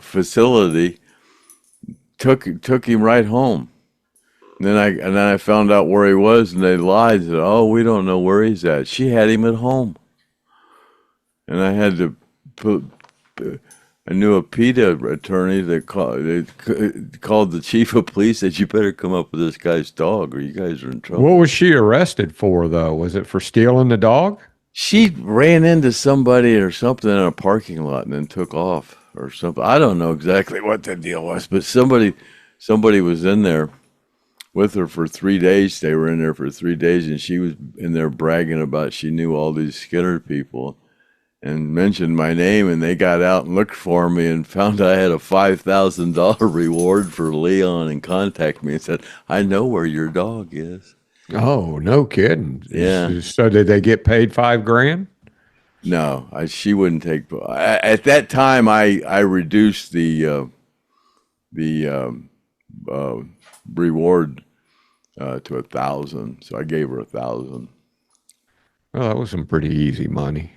facility took him right home. And then I found out where he was, and they lied. Said, "Oh, we don't know where he's at." She had him at home, and I had to put. I knew a PETA attorney that called the chief of police. Said, "You better come up with this guy's dog, or you guys are in trouble." What was she arrested for, though? Was it for stealing the dog? She ran into somebody or something in a parking lot and then took off or something. I don't know exactly what the deal was, but somebody was in there with her for 3 days. They were in there for 3 days, and she was in there bragging about she knew all these Skynyrd people and mentioned my name, and they got out and looked for me and found I had a $5,000 reward for Leon and contacted me and said, "I know where your dog is." Oh, no kidding. Yeah. So did they get paid $5,000? No, she wouldn't take. At that time, I reduced the reward to 1,000, so I gave her 1,000. Well, that was some pretty easy money.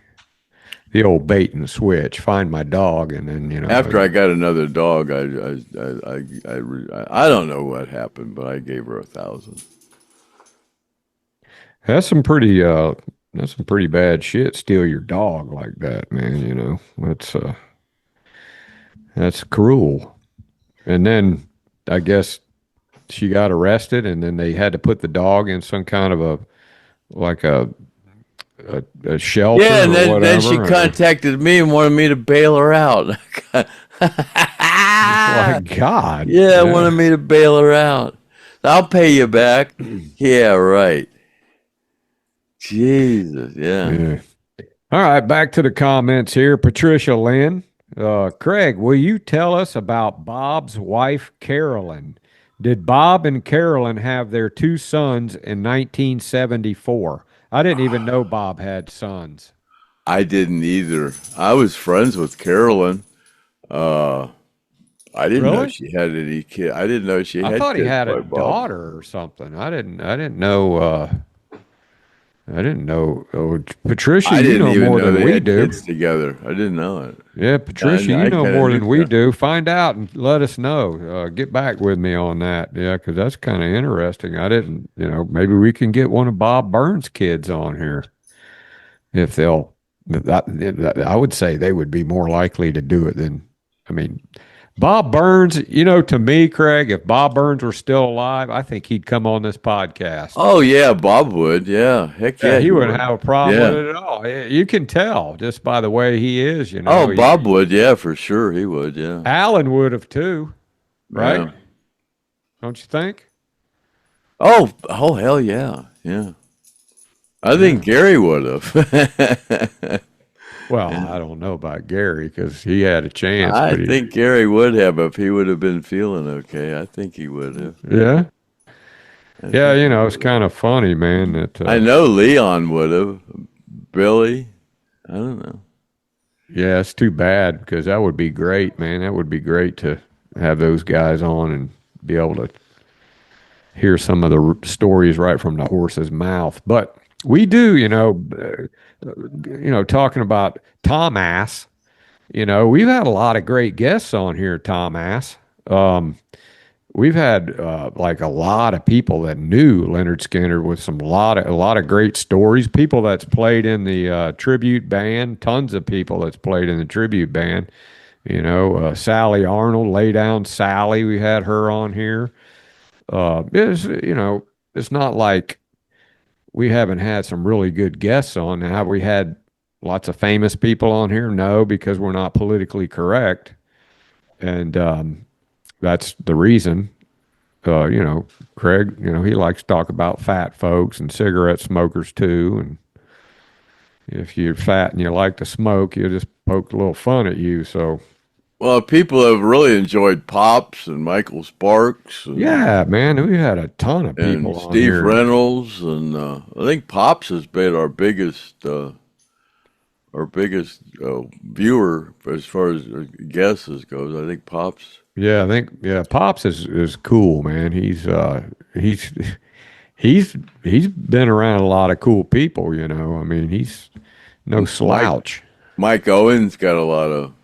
The old bait and switch. Find my dog, and then After I got another dog, I don't know what happened, but I gave her 1,000. That's some pretty bad shit. Steal your dog like that, man. That's cruel. And then I guess she got arrested, and then they had to put the dog in some kind of a shelter. Yeah, and or then she contacted me and wanted me to bail her out. My God. Yeah, wanted me to bail her out. I'll pay you back. Yeah, right. Jesus, yeah. All right, back to the comments here. Patricia Lynn. Craig, will you tell us about Bob's wife, Carolyn? Did Bob and Carolyn have their 2 sons in 1974? I didn't even know Bob had sons. I didn't either. I was friends with Carolyn. I didn't know she had any kids. I didn't know she had. I thought he had a Bob. daughter or something. I didn't know. Patricia, you know more than we do. Kids together. I didn't know it. Yeah, Patricia, you know more than we do. Find out and let us know. Get back with me on that. Yeah, because that's kind of interesting. I didn't, maybe we can get one of Bob Burns' kids on here. If they'll, I would say they would be more likely to do it than, Bob Burns, to me, Craig, if Bob Burns were still alive, I think he'd come on this podcast. Oh, yeah, Bob would. Yeah. Heck yeah. He wouldn't have a problem with it at all. You can tell just by the way he is, Oh, Bob would. Yeah, for sure. He would. Yeah. Alan would have too. Right? Yeah. Don't you think? Oh, hell yeah. Yeah. I think Gary would have. Well, I don't know about Gary because he had a chance. I think Gary would have if he would have been feeling okay. I think he would have. Yeah. Yeah, it's kind of funny, man. That I know Leon would have. Billy, I don't know. Yeah, it's too bad because that would be great, man. That would be great to have those guys on and be able to hear some of the stories right from the horse's mouth. But we do, talking about Tom Ass, we've had a lot of great guests on here, Tom Ass. We've had a lot of people that knew Lynyrd Skynyrd with a lot of great stories. People that's played in the tribute band, tons of people that's played in the tribute band. Sally Arnold, Lay Down Sally, we had her on here. It's not like we haven't had some really good guests on. Now, have we had lots of famous people on here? No, because we're not politically correct. And that's the reason. Craig, he likes to talk about fat folks and cigarette smokers too. And if you're fat and you like to smoke, you'll just poke a little fun at you. So, well, people have really enjoyed Pops and Michael Sparks. And, yeah, man, we had a ton of people and on Steve here. Reynolds, and I think Pops has been our biggest our biggest viewer as far as guesses goes. I think Pops. Yeah, I think Pops is cool, man. He's he's been around a lot of cool people, you know. I mean, he's no slouch. Mike Owens got a lot of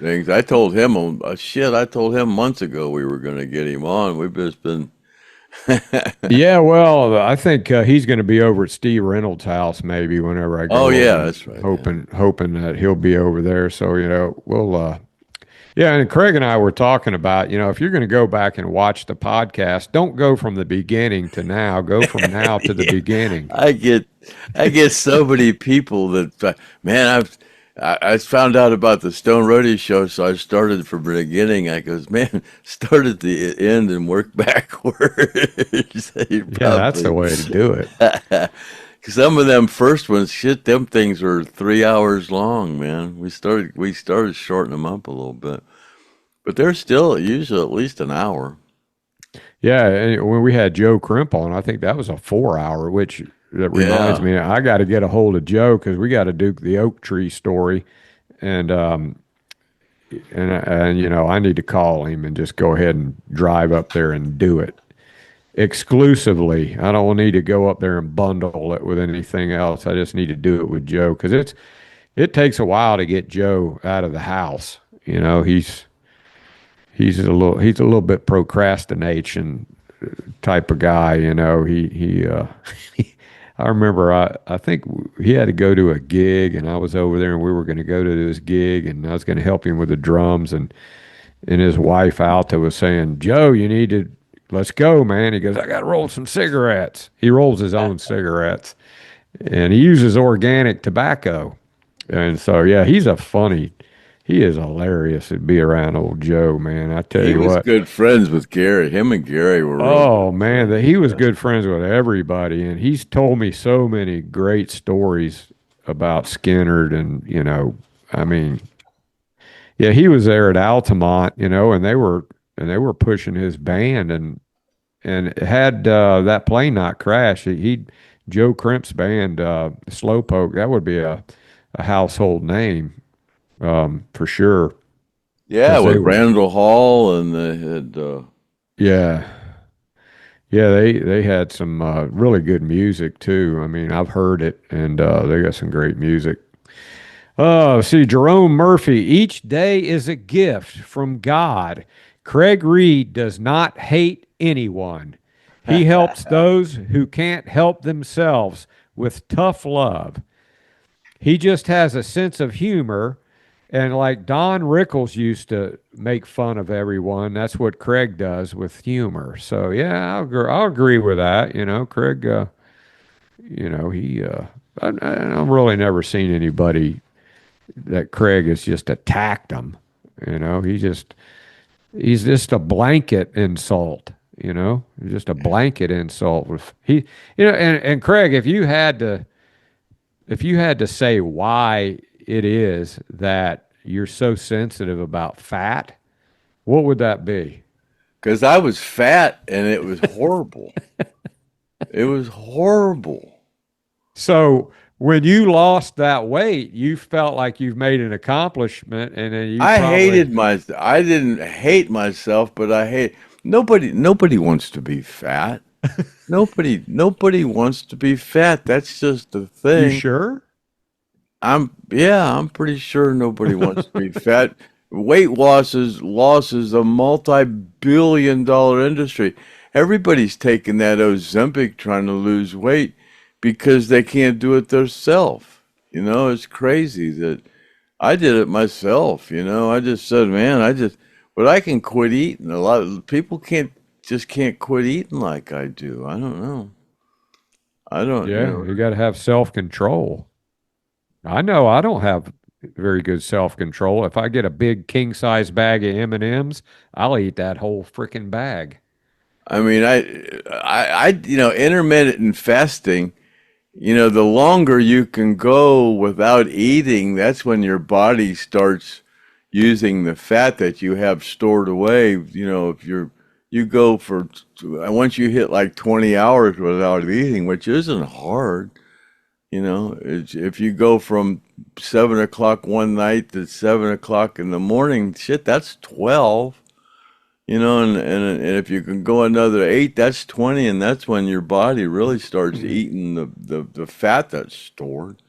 things. I told him I told him months ago we were going to get him on. We've just been Yeah, well, I think he's going to be over at Steve Reynolds' house maybe whenever I go. Oh yeah, over, that's right. Hoping that he'll be over there. So you know, we'll. Yeah, and Craig and I were talking about, you know, if you're going to go back and watch the podcast, don't go from the beginning to now. Go from now to the beginning. I get so many people that man, I found out about the Stone Roadie show, so I started from the beginning. I goes, man, start at the end and work backwards. Yeah, that's the way to do it. Some of them first ones, shit, them things were 3 hours long, man. We started shortening them up a little bit, but they're still usually at least an hour. Yeah, and when we had Joe Crimple, and I think that was a 4 hour, which that reminds me, I got to get a hold of Joe because we got to do the oak tree story, and you know, I need to call him and just go ahead and drive up there and do it exclusively. I don't need to go up there and bundle it with anything else. I just need to do it with Joe because it takes a while to get Joe out of the house. You know, he's a little bit procrastination type of guy. You know, he I remember I think he had to go to a gig and I was over there and we were going to go to this gig and I was going to help him with the drums and his wife Alta was saying, Joe, you need to. Let's go, man. He goes, I got to roll some cigarettes. He rolls his own cigarettes and he uses organic tobacco. And so, yeah, he is hilarious to be around old Joe, man. I tell you what. He was good friends with Gary. Him and Gary were. Oh, man, he was good friends with everybody. And he's told me so many great stories about Skynyrd and, you know, I mean, yeah, he was there at Altamont, you know, and they were pushing his band and had that plane not crash, Joe Crimp's band, Slowpoke, that would be a household name for sure. Yeah, with Randall Hall and they had they had some really good music too. I mean, I've heard it and they got some great music. See, Jerome Murphy, each day is a gift from God. Craig Reed does not hate anyone. He helps those who can't help themselves with tough love. He just has a sense of humor, and like Don Rickles used to make fun of everyone, that's what Craig does with humor. So yeah, I'll agree with that. You know, Craig. You know, I've really never seen anybody that Craig has just attacked them. You know, he's just a blanket insult, you know, just a blanket insult. You know, and Craig, if you had to say why it is that you're so sensitive about fat, what would that be? Because I was fat and it was horrible. It was horrible. So when you lost that weight, you felt like you've made an accomplishment, and then I didn't hate myself, but nobody wants to be fat. Nobody wants to be fat. That's just the thing. You sure? I'm pretty sure nobody wants to be fat. Weight loss is a multi-billion-dollar industry. Everybody's taking that Ozempic trying to lose weight because they can't do it themselves. You know, it's crazy that I did it myself. You know, I just said, man, but I can quit eating. A lot of people can't quit eating like I do. I don't know. Yeah, you got to have self-control. I know I don't have very good self-control. If I get a big king-size bag of M&Ms, I'll eat that whole freaking bag. I mean, I intermittent fasting, you know, the longer you can go without eating, that's when your body starts using the fat that you have stored away. You know, if you go for, once you hit like 20 hours without eating, which isn't hard, you know, if you go from 7 o'clock one night to 7 o'clock in the morning, shit, that's 12. And if you can go another 8, that's 20, and that's when your body really starts eating the fat that's stored.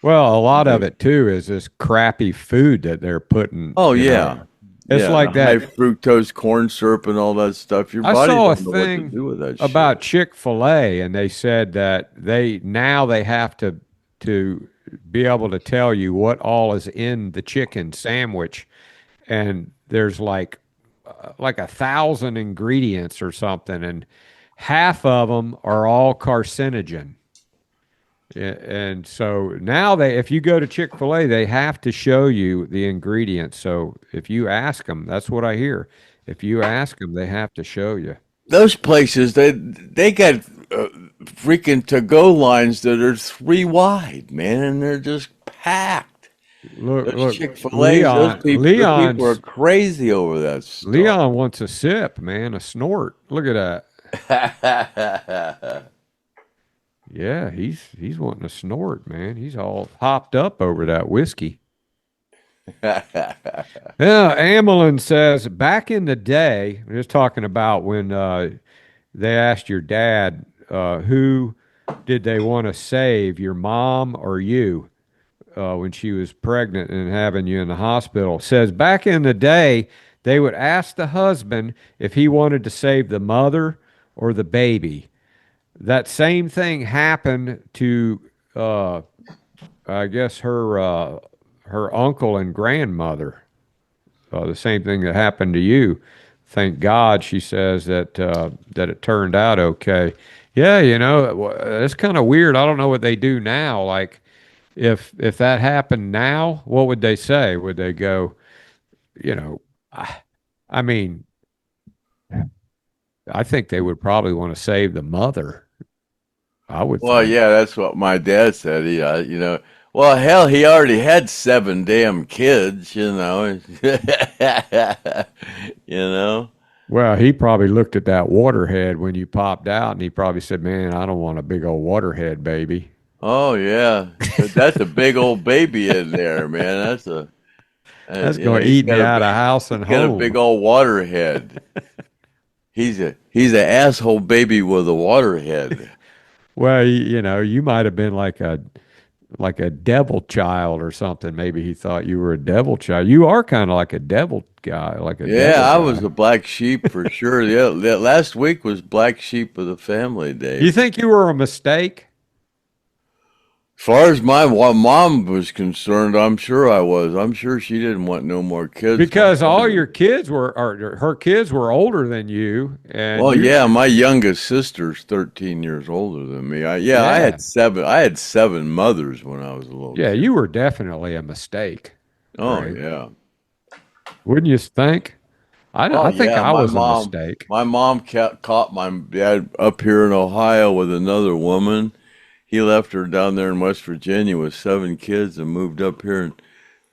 Well, a lot of it too is this crappy food that they're putting. Oh yeah. It's like the that. high fructose corn syrup and all that stuff. Your I body saw a doesn't know what to thing do with that about shit. ChickfilA, and they said that they have to be able to tell you what all is in the chicken sandwich, and there's like 1,000 ingredients or something, and half of them are all carcinogen. And so now if you go to Chick-fil-A, they have to show you the ingredients. So if you ask them, that's what I hear. If you ask them, they have to show you. Those places, they got freaking to-go lines that are 3 wide, man, and they're just packed. Look, Chick-fil-A, those people are crazy over that stuff. Leon wants a sip, man, a snort. Look at that. Yeah, he's wanting a snort, man. He's all hopped up over that whiskey. Yeah, Amelin says, back in the day, we're just talking about when they asked your dad, who did they want to save, your mom or you, when she was pregnant and having you in the hospital. Says, back in the day, they would ask the husband if he wanted to save the mother or the baby. That same thing happened to, I guess, her uncle and grandmother. The same thing that happened to you. Thank God, she says that it turned out okay. Yeah, it's kind of weird. I don't know what they do now. Like, if that happened now, what would they say? Would they go, I mean, I think they would probably want to save the mother. I would. Well, yeah, that's what my dad said. Well, hell, he already had 7 damn kids, Well, he probably looked at that waterhead when you popped out, and he probably said, "Man, I don't want a big old waterhead baby." Oh yeah, that's a big old baby in there, man. That's going to eat me out of house and home. Got a big old waterhead. He's an asshole baby with a waterhead. Well, you might have been like a devil child or something. Maybe he thought you were a devil child. You are kind of like a devil guy, I was a black sheep for sure. Yeah, that last week was Black Sheep of the Family Day. You think you were a mistake? As far as my mom was concerned, I'm sure I was. I'm sure she didn't want no more kids. Because all your kids her kids were older than you. And my youngest sister's 13 years older than me. I had 7. I had 7 mothers when I was a little kid. You were definitely a mistake. Oh, right? Yeah. Wouldn't you think? I think I was a mistake. My mom caught my dad up here in Ohio with another woman. He left her down there in West Virginia with 7 kids and moved up here and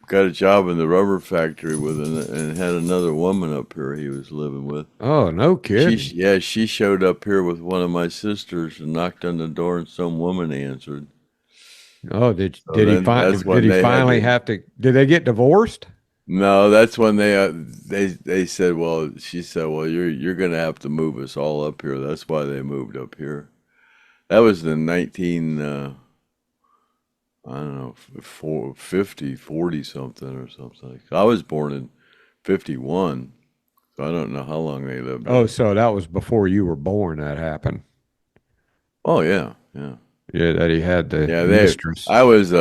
got a job in the rubber factory and had another woman up here he was living with. Oh, no kidding. She showed up here with one of my sisters and knocked on the door, and some woman answered. Oh, did he finally have to? Did they get divorced? No, that's when they said. Well, she said, "Well, you're going to have to move us all up here." That's why they moved up here. That was in 40 something or something. I was born in 51, so I don't know how long they lived. Oh, so that was before you were born that happened. Oh, yeah. Yeah, that he had the mistress. I was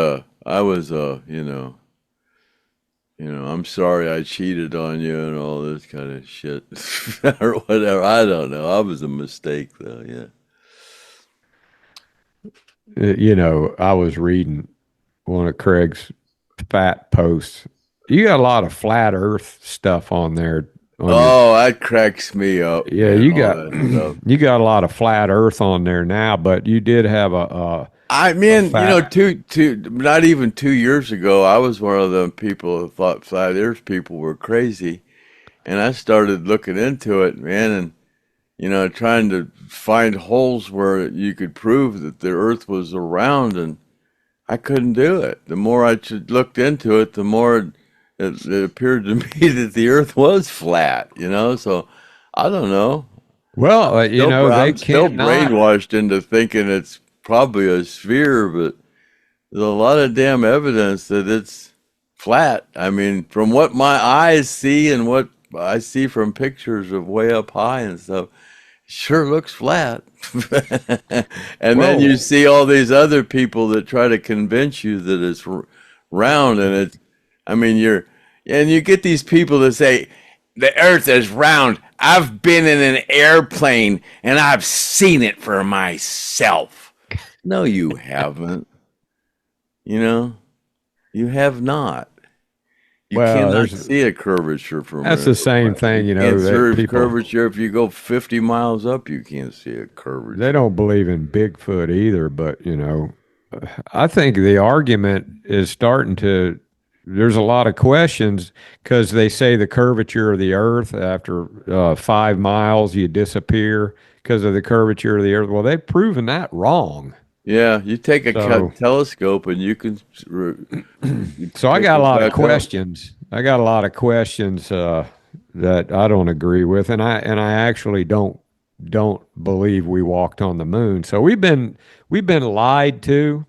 I'm sorry I cheated on you and all this kind of shit or whatever. I don't know. I was a mistake though, yeah. I was reading one of Craig's fat posts. You got a lot of flat earth stuff on there. That cracks me up. Yeah, you got a lot of flat earth on there now, but you did have not even 2 years ago, I was one of them people who thought flat earth people were crazy. And I started looking into it, man, and trying to find holes where you could prove that the earth was around. And I couldn't do it. The more I looked into it, the more it appeared to me that the Earth was flat. So I don't know. Well, they I'm still cannot. brainwashed into thinking it's probably a sphere, but there's a lot of damn evidence that it's flat. I mean, from what my eyes see and what I see from pictures of way up high and stuff, it sure looks flat. And then you see all these other people that try to convince you that it's round, and you get these people that say the Earth is round. I've been in an airplane and I've seen it for myself. No, you haven't. You have not. You cannot see a curvature from That's the same thing, You can't see curvature if you go 50 miles up. You can't see a curvature. They don't believe in Bigfoot either, but I think the argument is starting to. There's a lot of questions because they say the curvature of the Earth after 5 miles you disappear because of the curvature of the Earth. Well, they've proven that wrong. Yeah, you take a telescope and you can. So I got a lot of questions. I got a lot of questions that I don't agree with, and I actually don't believe we walked on the moon. So we've been lied to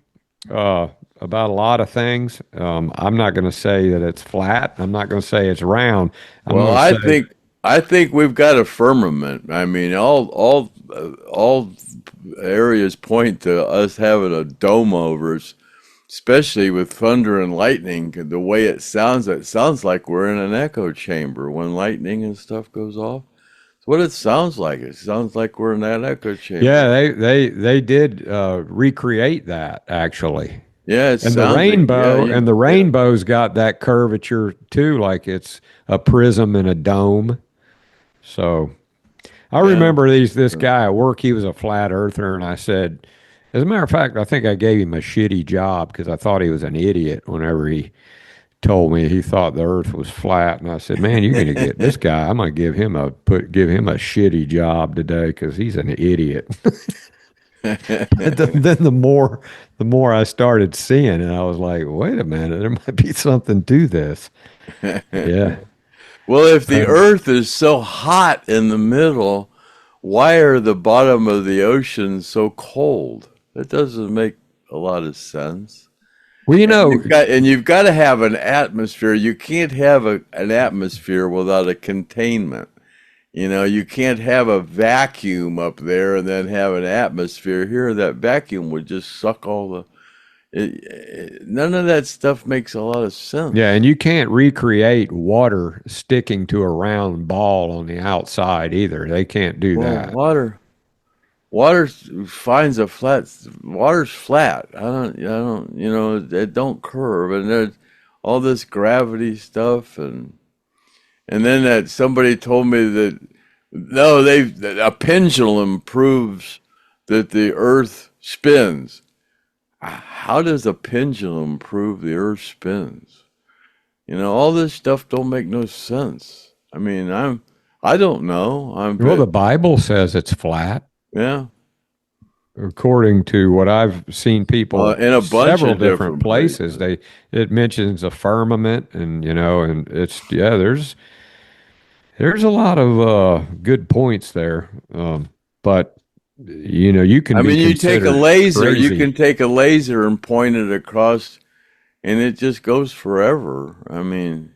about a lot of things. I'm not going to say that it's flat. I'm not going to say it's round. I think we've got a firmament. I mean, all areas point to us having a dome over us, especially with thunder and lightning. The way it sounds like we're in an echo chamber when lightning and stuff goes off. It's what it sounds like. It sounds like we're in that echo chamber. Yeah, they did recreate that actually. Yeah, and the rainbow's got that curvature too, like it's a prism and a dome. So I remember this guy at work, he was a flat earther, and I said, as a matter of fact, I think I gave him a shitty job because I thought he was an idiot whenever he told me he thought the earth was flat. And I said, man, you're going to get this guy, I'm going to give him a shitty job today because he's an idiot. Then the more I started seeing it, I was like, wait a minute, there might be something to this. Yeah. Well, if the Earth is so hot in the middle, why are the bottom of the ocean so cold? That doesn't make a lot of sense. Well, you've got to have an atmosphere. You can't have an atmosphere without a containment. You can't have a vacuum up there and then have an atmosphere here. That vacuum would just suck all the. None of that stuff makes a lot of sense. Yeah, and you can't recreate water sticking to a round ball on the outside either. They can't do that. Water finds a flat. Water's flat. It don't curve, and there's all this gravity stuff, and then that somebody told me that a pendulum proves that the Earth spins. How does a pendulum prove the Earth spins? All this stuff don't make no sense. I mean, I don't know. The Bible says it's flat. Yeah. According to what I've seen people in a bunch several of different places, it mentions a firmament, and and it's there's a lot of good points there, but. You can. You take a laser. Crazy. You can take a laser and point it across, and it just goes forever. I mean,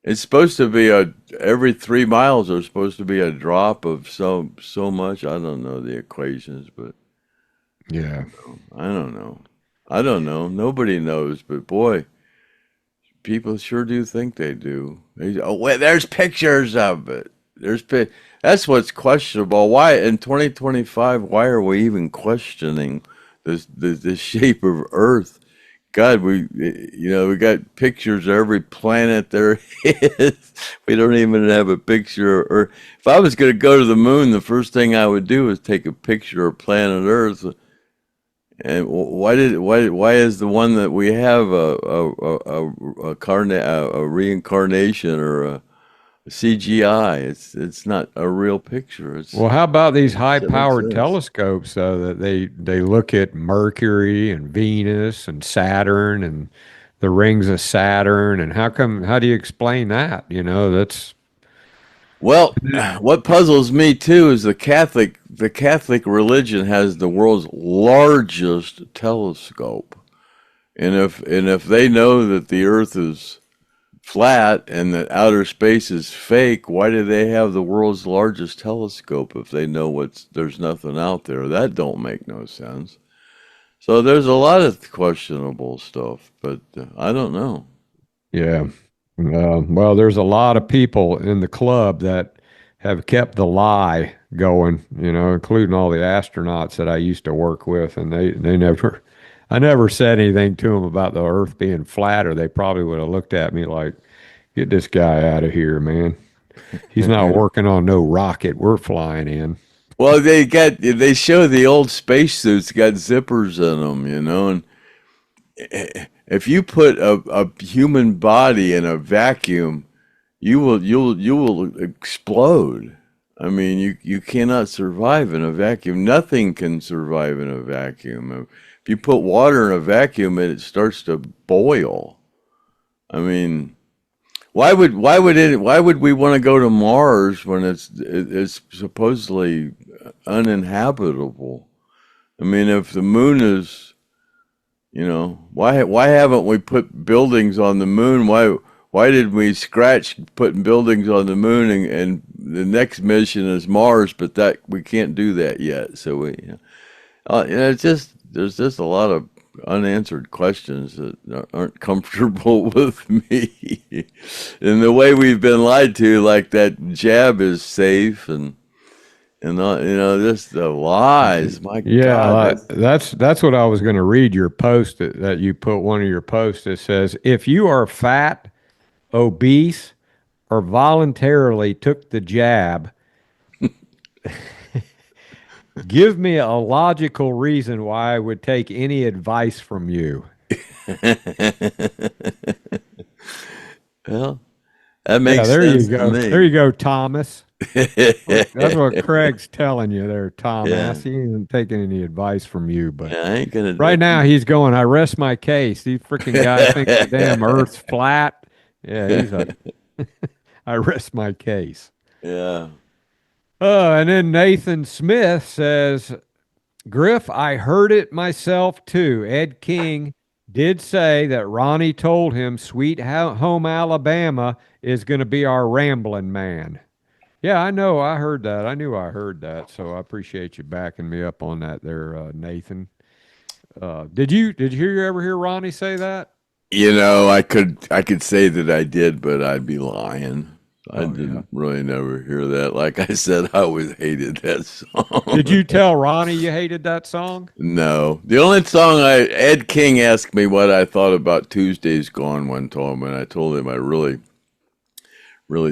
it's supposed to be every 3 miles. There's supposed to be a drop of so much. I don't know the equations, but yeah, I don't know. Nobody knows, but boy, people sure do think they do. There's pictures of it. That's what's questionable. Why in 2025? Why are we even questioning the shape of Earth? God, we got pictures of every planet there is. We don't even have a picture of Earth. If I was going to go to the moon, the first thing I would do is take a picture of planet Earth. And why is the one that we have a reincarnation or CGI. It's not a real picture. It's Well, how about these that makes high-powered sense. telescopes, though, that they look at Mercury and Venus and Saturn and the rings of Saturn, and how do you explain that? That's Well, what puzzles me too is the Catholic religion has the world's largest telescope. And if they know that the earth is flat and that outer space is fake, why do they have the world's largest telescope if they know there's nothing out there? That don't make no sense. So there's a lot of questionable stuff, but I don't know. yeah. Well, there's a lot of people in the club that have kept the lie going, including all the astronauts that I used to work with, and they never, I never said anything to them about the Earth being flat, or they probably would have looked at me like, "Get this guy out of here, man. He's not working on no rocket we're flying in." Well, they show the old spacesuits got zippers in them, and if you put a human body in a vacuum, you will explode. I mean, you cannot survive in a vacuum. Nothing can survive in a vacuum. If you put water in a vacuum, it starts to boil. I mean, why would we want to go to Mars when it's supposedly uninhabitable? I mean, if the moon is, why haven't we put buildings on the moon? Why did we scratch putting buildings on the moon, and the next mission is Mars, but that we can't do that yet. So it's there's just a lot of unanswered questions that aren't comfortable with me. And the way we've been lied to, like that jab is safe, and just the lies. My God, that's what I was going to read. Your post that you put, one of your posts that says, "If you are fat, obese, or voluntarily took the jab, give me a logical reason why I would take any advice from you." Well, that makes there sense you go. to me. There you go, Thomas. That's what Craig's telling you there, Thomas. Yeah. He isn't taking any advice from you, but Yeah, I ain't gonna do right now he's going, "I rest my case." These freaking guys think the damn Earth's flat. Yeah, he's like, "I rest my case." Yeah. And then Nathan Smith says, "Griff, I heard it myself too. Ed King did say that Ronnie told him Sweet Home Alabama is going to be our rambling man." Yeah, I know. I heard that. I knew I heard that. So I appreciate you backing me up on that there, Nathan. Did you ever hear Ronnie say that? I could say that I did, but I'd be lying. I didn't really never hear that. Like I said, I always hated that song. Did you tell Ronnie you hated that song? No. The only song Ed King asked me what I thought about Tuesday's Gone one time, and I told him I really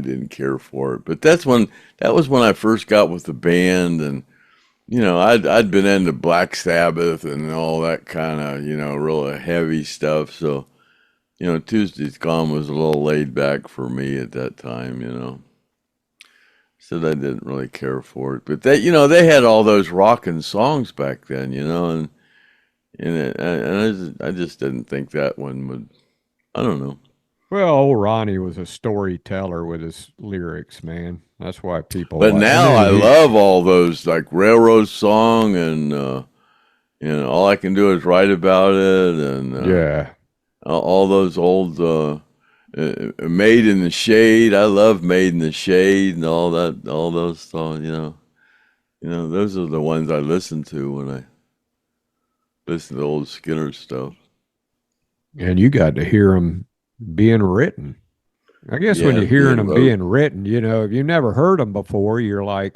didn't care for it. But that was when I first got with the band, and I'd been into Black Sabbath and all that kind of really heavy stuff. So Tuesday's Gone was a little laid back for me at that time. So I didn't really care for it. But they had all those rockin' songs back then, and I just didn't think that one would. I don't know. Well, old Ronnie was a storyteller with his lyrics, man. That's why people. But now I love all those, like Railroad Song, and All I Can Do Is Write About It, and all those old Made in the Shade. I love Made in the Shade and all those songs. Those are the ones I listen to when I listen to old Skynyrd stuff. And you got to hear them being written. I guess when you're hearing them being written, if you never heard them before, you're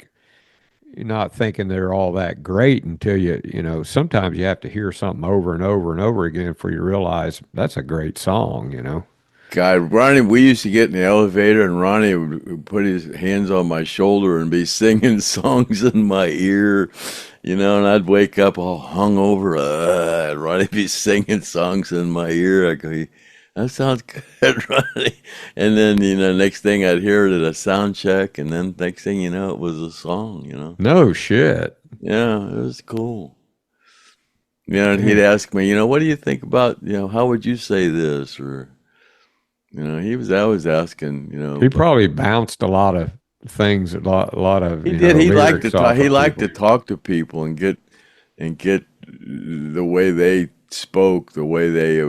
not thinking they're all that great until sometimes you have to hear something over and over and over again before you realize that's a great song, God, Ronnie, we used to get in the elevator, and Ronnie would put his hands on my shoulder and be singing songs in my ear, and I'd wake up all hungover, and Ronnie be singing songs in my ear. That sounds good, Ronnie. And then, next thing I'd hear it at a sound check, and then next thing you know, it was a song, No shit. Yeah, it was cool. And he'd ask me, what do you think about, how would you say this? Or, he was always asking, He probably bounced a lot of things, a lot of. He did. He liked to lyrics off talk. He of liked to people. talk to people and get the way they spoke, the way they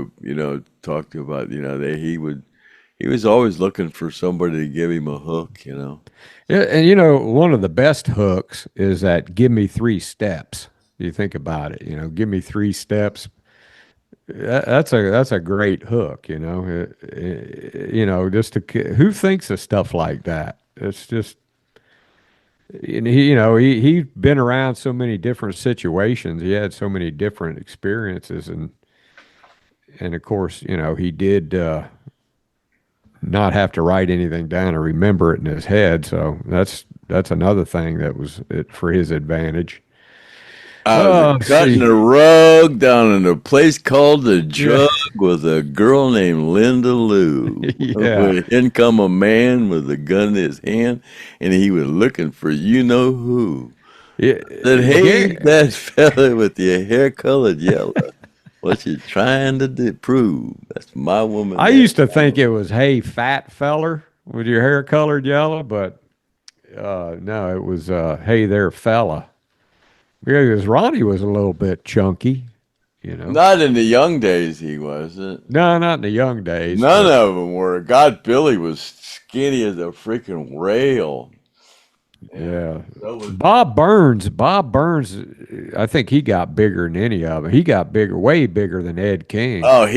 talked about. He was always looking for somebody to give him a hook. Yeah, and one of the best hooks is that "Give me 3 steps." You think about it, "Give me 3 steps." That's a great hook. Just who thinks of stuff like that? It's just. And he's been around so many different situations. He had so many different experiences, and of course, he did not have to write anything down or remember it in his head. So that's another thing that was for his advantage. I was cutting a rug down in a place called the Jug with a girl named Linda Lou. Yeah. In come a man with a gun in his hand, and he was looking for who. Yeah. Said, "Hey, that fella with your hair colored yellow, what you trying to prove? That's my woman." I used to think it was "Hey, fat feller with your hair colored yellow," but no, it was "Hey there, fella." Because Ronnie was a little bit chunky, Not in the young days, he wasn't. No, not in the young days. None of them were. God, Billy was skinny as a freaking rail. Yeah. Bob Burns, I think he got bigger than any of them. He got bigger, way bigger than Ed King. Oh,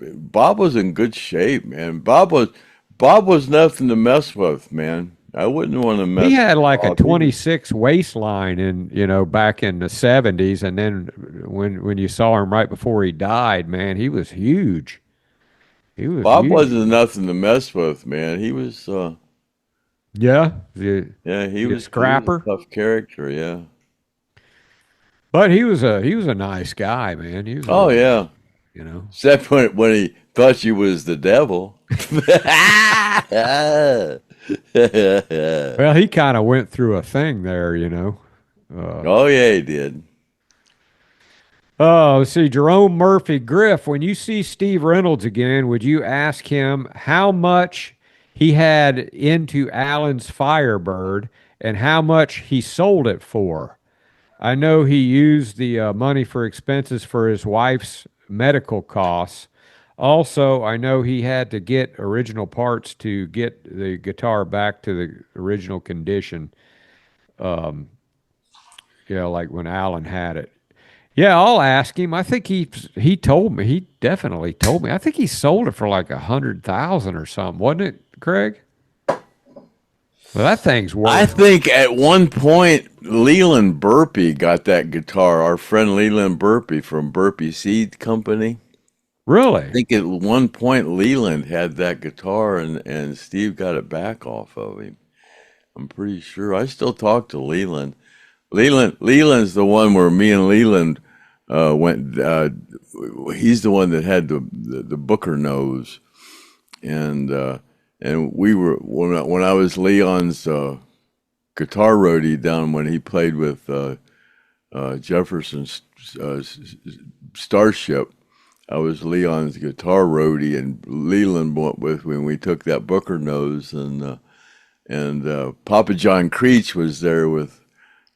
Bob was in good shape, man. Bob was nothing to mess with, man. I wouldn't want to mess. He had like with a Bob. 26 waistline back in the 70s, and then when you saw him right before he died, man, he was huge. Bob huge. wasn't nothing to mess with, man. He was Yeah. he was scrapper. a tough character, yeah. But he was a nice guy, man. He was Yeah. Except when he thought you was the devil. Well, he kind of went through a thing there, Oh yeah, he did. Let's see, Jerome Murphy, Griff, when you see Steve Reynolds again, would you ask him how much he had into Alan's Firebird and how much he sold it for? I know he used the money for expenses for his wife's medical costs. Also, I know he had to get original parts to get the guitar back to the original condition. Like when Alan had it. Yeah, I'll ask him. I think he told me. He definitely told me. I think he sold it for like 100,000 or something, wasn't it, Craig? Well, that thing's worth. I think at one point Leland Burpee got that guitar. Our friend Leland Burpee from Burpee Seed Company. Really? I think at one point Leland had that guitar and Steve got it back off of him. I'm pretty sure. I still talk to Leland. Leland's the one where me and Leland went. He's the one that had the Booker nose, and we were when I was Leon's guitar roadie down when he played with Jefferson's Starship. I was Leon's guitar roadie, and Leland went with me when we took that Booker nose, and Papa John Creech was there with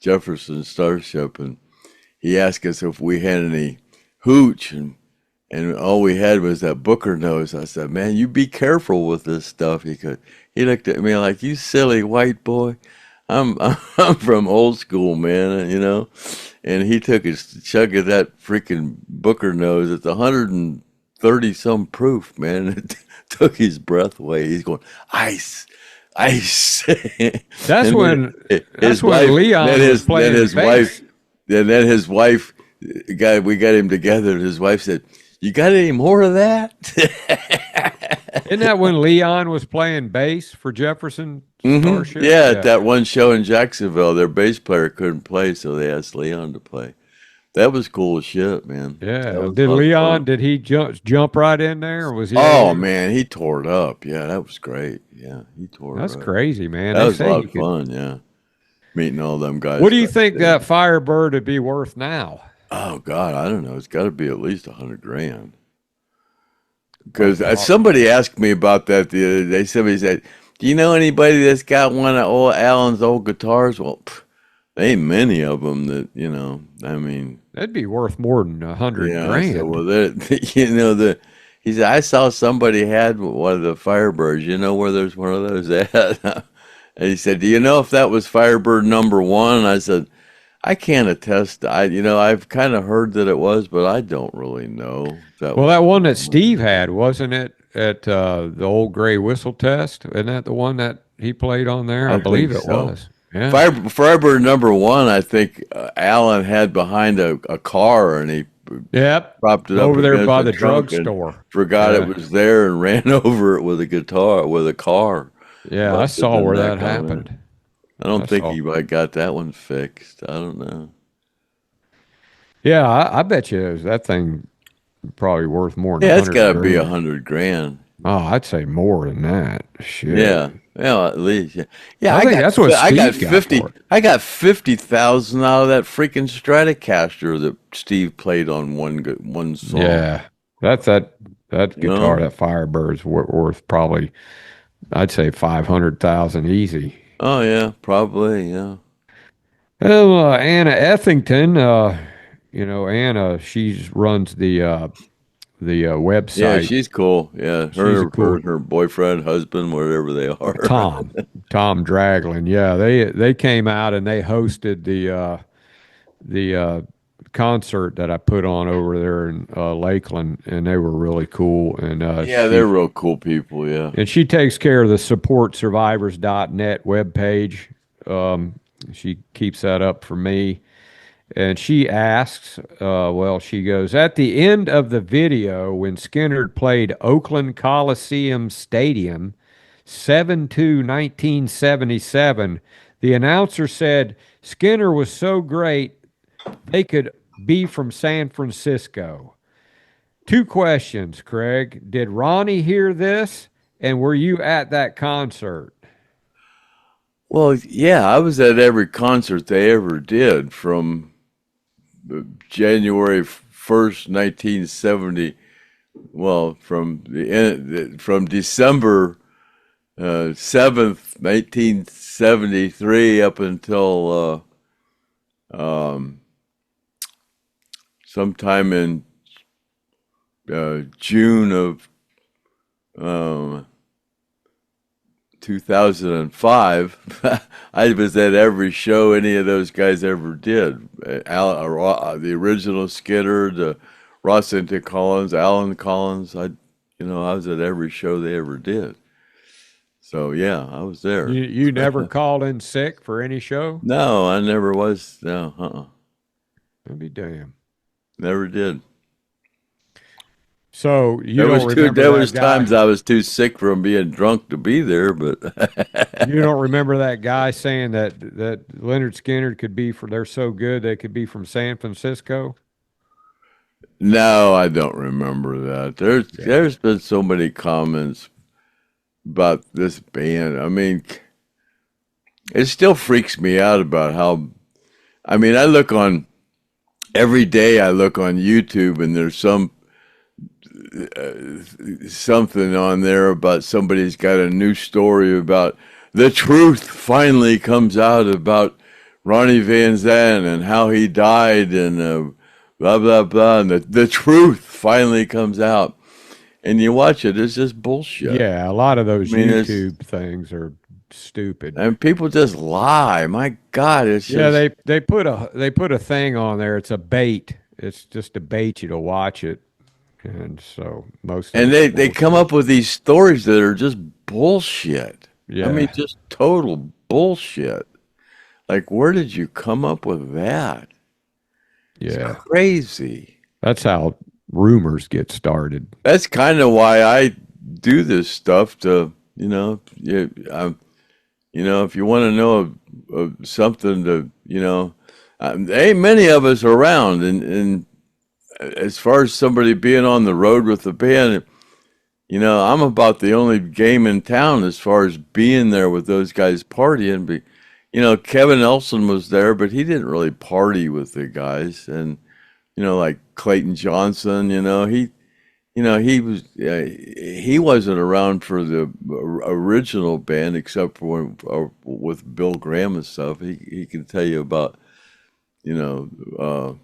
Jefferson Starship, and he asked us if we had any hooch, and all we had was that Booker nose. I said, "Man, you be careful with this stuff." He looked at me like, "You silly white boy. I'm from old school, man, And he took a chug of that freaking Booker nose. It's 130 some proof, man. It took his breath away. He's going, ice. That's when Leon was playing his bass. Then his wife, we got him together, and his wife said, "You got any more of that?" Isn't that when Leon was playing bass for Jefferson Starship? Yeah, at that one show in Jacksonville, their bass player couldn't play, so they asked Leon to play. That was cool as shit, man. Yeah. That was Did a lot of Leon? fun. Did he jump right in there? Or was he? Oh man, he tore it up. Yeah, that was great. Yeah, he tore That's it up. crazy, man. That They was a say lot you of could. fun. Yeah, meeting all them guys. What do you back think then. that Firebird would be worth now? Oh God, I don't know. It's got to be at least $100,000. Because Wow. somebody asked me about that the other day. Somebody said, "Do you know anybody that's got one of old Alan's old guitars?" Well, there ain't many of them that I mean, That'd be worth more than $100 yeah. I said, grand. well, he said I saw somebody had one of the Firebirds. You know where there's one of those at? And he said, "Do you know if that was Firebird number one?" And I said, I can't attest. I've kind of heard that it was, but I don't really know. If Well, that one that Steve had, wasn't it, at the old Gray Whistle Test? Isn't that the one that he played on there? I believe think it so. was. Yeah. Firebird number one, I think Alan had behind a car, and he Yep. propped it up Over there against by the the trunk and drugstore. forgot Yeah. it was there and ran over it with a car. Yeah, I Busted saw the where neck that on it. happened. I don't I think saw. he got that one fixed. I don't know. Yeah, I bet you that thing probably worth more than Yeah, it's 100 got to be grand. $100,000. Oh, I'd say more than that. Shit. Yeah, well, at least, yeah. Yeah, I think that's what I got Steve got 50. for it. I got 50,000 out of that freaking Stratocaster that Steve played on one song. Yeah, that guitar, know? that Firebird's worth probably, I'd say 500,000 easy. Oh yeah, probably, yeah. Well, Anna Ethington, Anna, she runs the website. Yeah, she's cool. Yeah, She's a cool her boyfriend, husband, whatever they are. Tom Draglin. Yeah, they came out and they hosted the concert that I put on over there in Lakeland, and they were really cool. And Yeah, they're real cool people. Yeah. and she takes care of the supportsurvivors.net webpage. She keeps that up for me. And she asks, she goes, at the end of the video, when Skynyrd played Oakland Coliseum Stadium, 7/2/1977, the announcer said Skynyrd was so great they could be from San Francisco. 2 questions, Craig. Did Ronnie hear this? And were you at that concert? Well, yeah, I was at every concert they ever did from January 1st, 1970. Well, from December 7th, 1973 up until sometime in June of 2005. I was at every show any of those guys ever did. The original Skynyrd, Ross Inton Collins, Alan Collins. I was at every show they ever did. So yeah, I was there. You never called in sick for any show? No, I never was. No, I'd be damned. never did. So you don't remember there that was guy? times I was too sick from being drunk to be there, but You don't remember that guy saying that Lynyrd Skynyrd could be they're so good they could be from San Francisco? no, I don't remember that. There's been so many comments about this band. I mean, it still freaks me out about how. I mean, every day I look on YouTube and there's something on there about somebody's got a new story about the truth finally comes out about Ronnie Van Zant and how he died and blah blah blah, and the truth finally comes out, and you watch it, it's just bullshit. Yeah, a lot of those I mean, YouTube things are stupid. And people just lie. My God, it's just, Yeah, they put a thing on there. It's a bait. It's just to bait you to watch it, and so most. And they come up with these stories that are just bullshit. Yeah. I mean, just total bullshit. Like, where did you come up with that? Yeah, It's crazy. that's how rumors get started. That's kind of why I do this stuff to, if you want to know something to, there ain't many of us around, and as far as somebody being on the road with the band, you know, I'm about the only game in town as far as being there with those guys partying. You know, Kevin Nelson was there, but he didn't really party with the guys, and you know, like Clayton Johnson, he wasn't around for the original band except for with Bill Graham and stuff. He can tell you about, after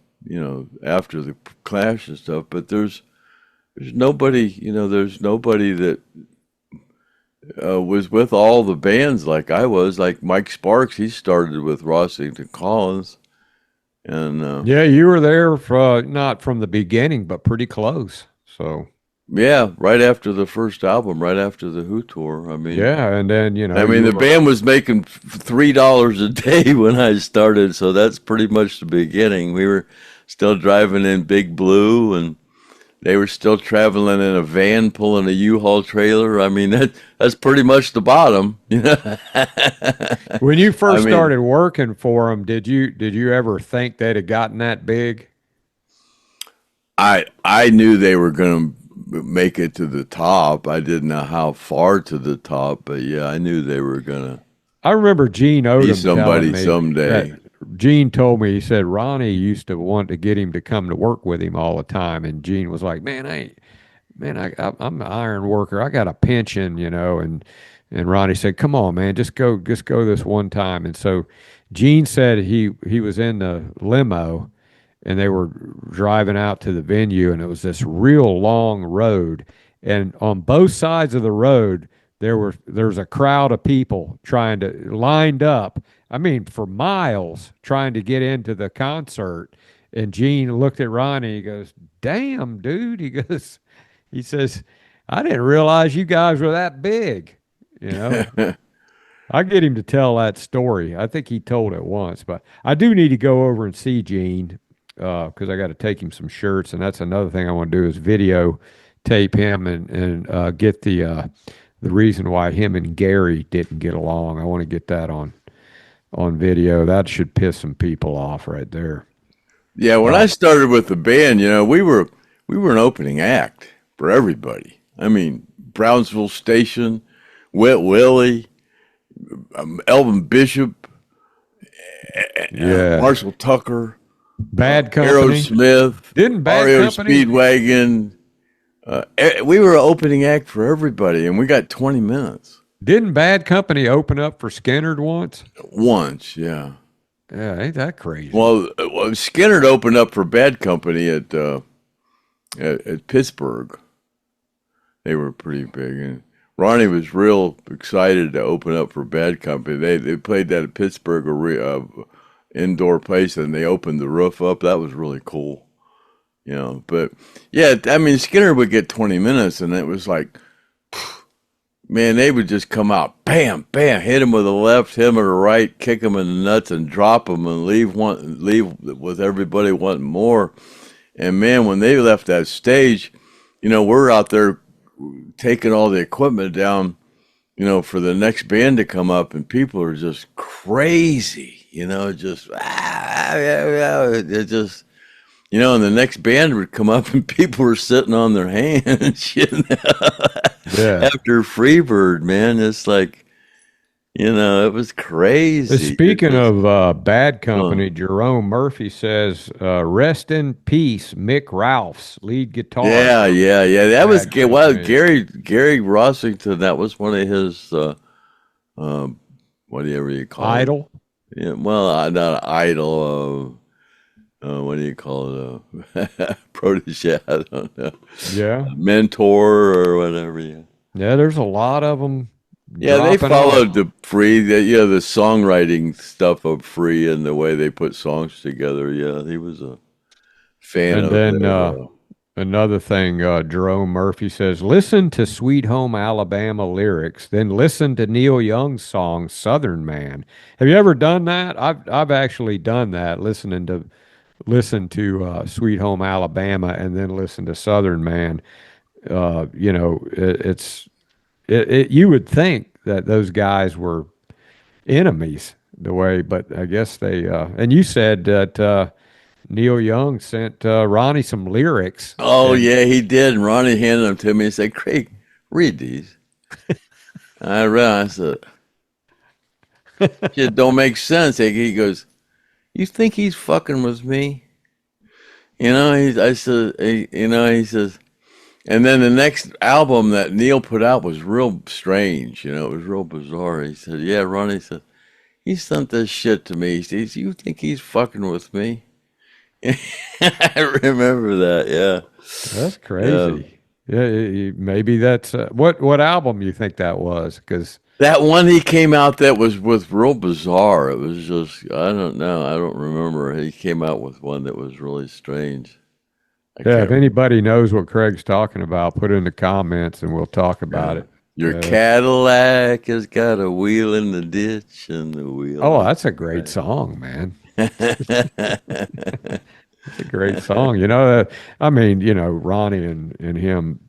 the Clash and stuff. But there's nobody, there's nobody that was with all the bands like I was. Like Mike Sparks, he started with Rossington Collins. And yeah, you were there for not from the beginning, but pretty close. So yeah, right after the first album, right after the Who tour. I mean, yeah, and then the band was making $3 a day when I started, so that's pretty much the beginning. We were still driving in Big Blue, and they were still traveling in a van, pulling a U-Haul trailer. I mean, that's pretty much the bottom. When you first started working for them, did you ever think they'd have gotten that big? I knew they were going to make it to the top. I didn't know how far to the top, but yeah, I knew they were going to. I remember Gene Odom be somebody telling me someday. Gene told me, he said Ronnie used to want to get him to come to work with him all the time, and Gene was like, I'm an iron worker. I got a pension, and Ronnie said, come on, man, just go this one time. And so Gene said he was in the limo, and they were driving out to the venue, and it was this real long road, and on both sides of the road there's a crowd of people lined up, I mean, for miles, trying to get into the concert. And Gene looked at Ronnie, he goes, damn, dude, he says, I didn't realize you guys were that big, I get him to tell that story. I think he told it once, but I do need to go over and see Gene, because I got to take him some shirts, and that's another thing I want to do is video tape him and get the reason why him and Gary didn't get along. I want to get that on video. That should piss some people off right there. Yeah, when I started with the band, we were an opening act for everybody. I mean, Brownsville Station, Wet Willie, Elvin Bishop, Marshall Tucker, Bad Company, Aerosmith, didn't Bad REO Company? Speedwagon. We were an opening act for everybody, and we got 20 minutes. Didn't Bad Company open up for Skynyrd once? Once, yeah. Yeah, ain't that crazy? Well, Skynyrd opened up for Bad Company at Pittsburgh. They were pretty big, and Ronnie was real excited to open up for Bad Company. They played that at Pittsburgh indoor place, and they opened the roof up. That was really cool, But yeah, I mean, Skynyrd would get 20 minutes, and it was like, man, they would just come out, bam, bam, hit him with a left, hit him with a right, kick him in the nuts, and drop him, and leave with everybody wanting more. And man, when they left that stage, we're out there taking all the equipment down, for the next band to come up, and people are just crazy, just and the next band would come up, and people were sitting on their hands and shit. Yeah. After Freebird, man, it's like, it was crazy. Speaking of Bad Company, Jerome Murphy says, rest in peace, Mick Ralphs, lead guitar. Yeah. That was Gary Rossington. That was one of his, whatever you call it. Idol? Yeah, well, not idol. What do you call it? Protege? I don't know. Yeah. Mentor or whatever. Yeah. Yeah, there's a lot of them. Yeah, they followed the songwriting stuff of Free and the way they put songs together. Yeah, he was a fan of it. And then another thing, Jerome Murphy says, listen to Sweet Home Alabama lyrics, then listen to Neil Young's song Southern Man. Have you ever done that? I've actually done that, listen to Sweet Home Alabama and then listen to Southern Man. You would think that those guys were enemies, the way, but I guess they, and you said that Neil Young sent Ronnie some lyrics. Oh, yeah, he did. And Ronnie handed them to me and said, Craig, read these. I read, I said, it don't make sense. He goes, you think he's fucking with me? I said, he says, and then the next album that Neil put out was real strange. It was real bizarre. He said, yeah, Ronnie said, he sent this shit to me. He says, you think he's fucking with me? I remember that, yeah. That's crazy. Yeah, maybe that's, what album you think that was? Because that one he came out that was real bizarre. It was just, I don't know. I don't remember. He came out with one that was really strange. If anybody knows what Craig's talking about, put it in the comments and we'll talk about it. Your Cadillac has got a wheel in the ditch and the wheel. Oh, that's a great song, man. It's a great song. Ronnie and him,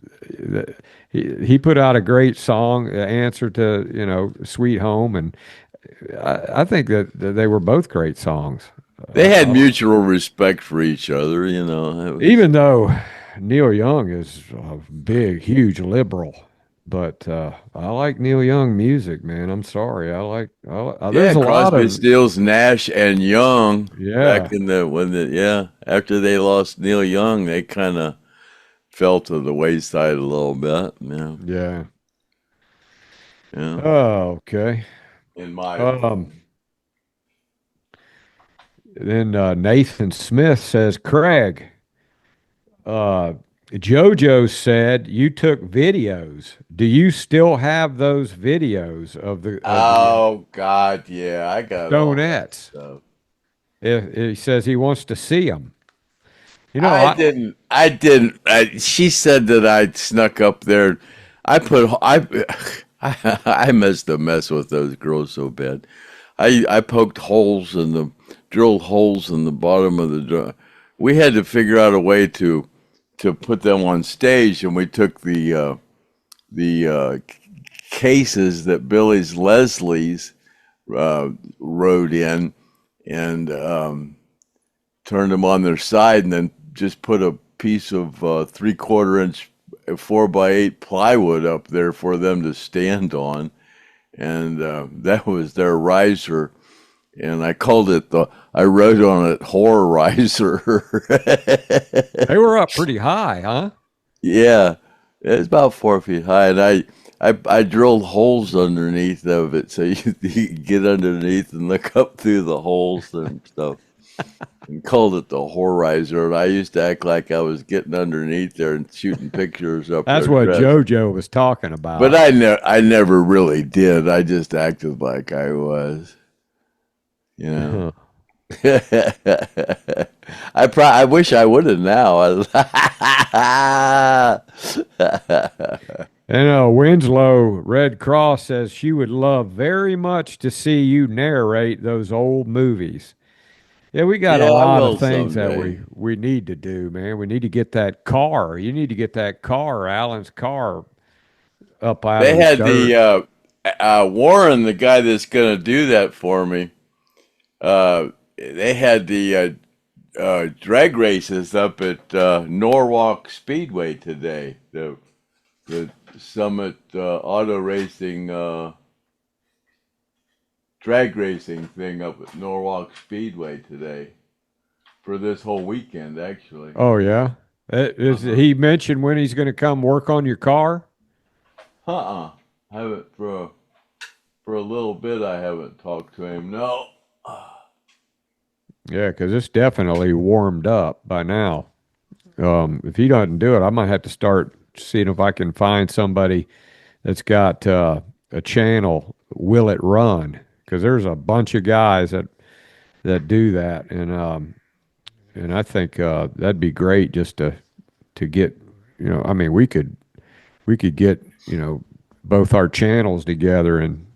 he put out a great song, answer to, Sweet Home. And I think that they were both great songs. They had mutual respect for each other, Even though Neil Young is a big, huge liberal. But I like Neil Young music, man. I'm sorry. There's a lot Crosby, of Stills, Nash, and Young. Yeah. Back in after they lost Neil Young, they kind of fell to the wayside a little bit. Yeah. Yeah. Oh, okay. In my then Nathan Smith says, Craig, JoJo said you took videos. Do you still have those videos of the? Oh God, yeah, I got Stonettes. He says he wants to see them. I didn't. She said that I snuck up there. I messed a mess with those girls so bad. I poked drilled holes in the bottom of the drum. We had to figure out a way to put them on stage, and we took the cases that Billy's Leslie's rode in and turned them on their side, and then just put a piece of 3/4 inch 4x8 plywood up there for them to stand on, and that was their riser. And I called it I wrote on it horror riser. They were up pretty high, huh? Yeah, it's about 4 feet high, and I drilled holes underneath of it so you could get underneath and look up through the holes and stuff. And called it the horrorizer. And I used to act like I was getting underneath there and shooting pictures up. That's what JoJo was talking about. But I never really did. I just acted like I was. I wish I would have now. And Winslow Red Cross says she would love very much to see you narrate those old movies. Yeah, we got a lot of things someday. that we need to do, man. We need to get that car. You need to get that car, Alan's car, up out They of the had dirt. the Warren, the guy that's going to do that for me. They had the drag races up at Norwalk Speedway today. The Summit Auto Racing drag racing thing up at Norwalk Speedway today for this whole weekend, actually. Oh, yeah? He mentioned when he's going to come work on your car? Haven't for a little bit. I haven't talked to him. No. Yeah, because it's definitely warmed up by now. If he doesn't do it, I might have to start seeing if I can find somebody that's got a channel, Will It Run? Because there's a bunch of guys that do that, and I think that'd be great just to get, I mean, we could get, both our channels together and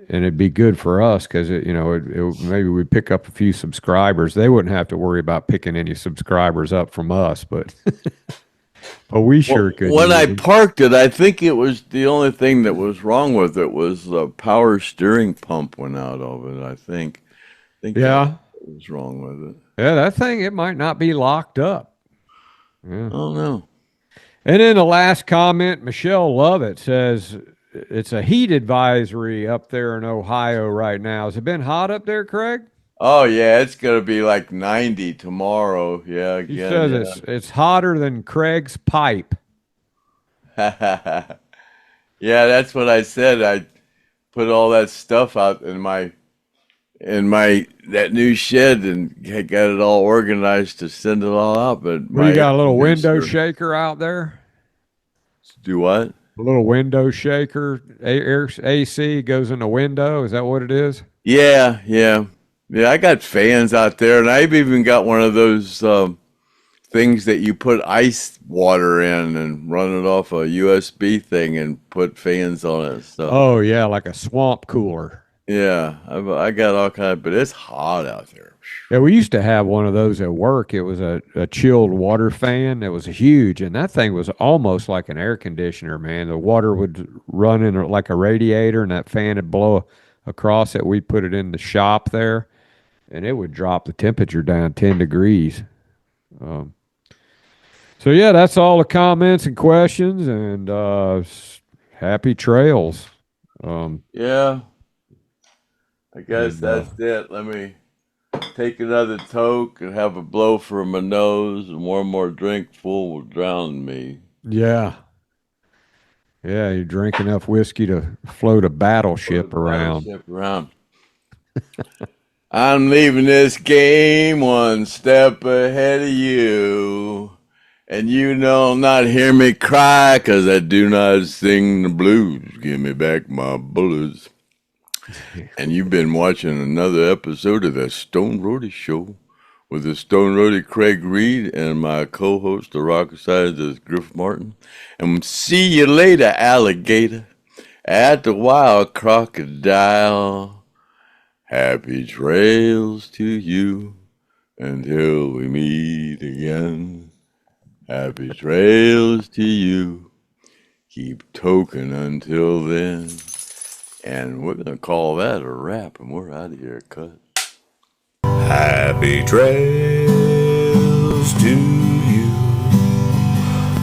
it'd be good for us because maybe we'd pick up a few subscribers. They wouldn't have to worry about picking any subscribers up from us, but Oh, we sure could. When use I them. parked it, I think it was the only thing that was wrong with it was the power steering pump went out of it. I think Yeah. that was wrong with it. Yeah, that thing, it might not be locked up. Oh no. And then the last comment, Michelle Lovett says it's a heat advisory up there in Ohio right now. Has it been hot up there, Craig? Oh yeah, it's gonna be like 90 tomorrow. Yeah, He again. says it's hotter than Craig's pipe. Yeah. Yeah, that's what I said. I put all that stuff out in my that new shed and got it all organized to send it all out. But Well, you got a little window producer- shaker out there? Do what? A little window shaker, AC goes in the window. Is that what it is? Yeah, yeah, yeah. I got fans out there, and I've even got one of those things that you put ice water in and run it off a USB thing and put fans on it. So Oh, yeah, like a swamp cooler. yeah, I got all kind of, but it's hot out there. Yeah, we used to have one of those at work. It was a chilled water fan that was huge, and that thing was almost like an air conditioner, man. The water would run in like a radiator, and that fan would blow across it. We'd put it in the shop there, and it would drop the temperature down 10 degrees. So, yeah, that's all the comments and questions, and happy trails. Yeah, I guess that's it. Let me take another toke and have a blow from my nose, and one more drink full will drown me. Yeah. Yeah, you drink enough whiskey to float a battleship around. Battleship around. I'm leaving this game one step ahead of you. And you know not hear me cry, 'cause I do not sing the blues. Give me back my bullets. And you've been watching another episode of the Stone Roadie Show with the Stone Roadie Craig Reed and my co-host, the rocker side, is Griff Martin. And see you later, alligator, at the wild crocodile. Happy trails to you until we meet again. Happy trails to you. Keep token until then. And we're going to call that a wrap, and we're out of here, cut. Happy trails to you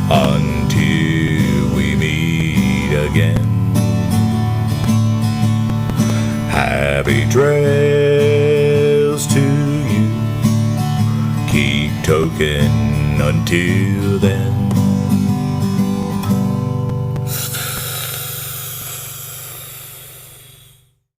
until we meet again. Happy trails to you. Keep token until then.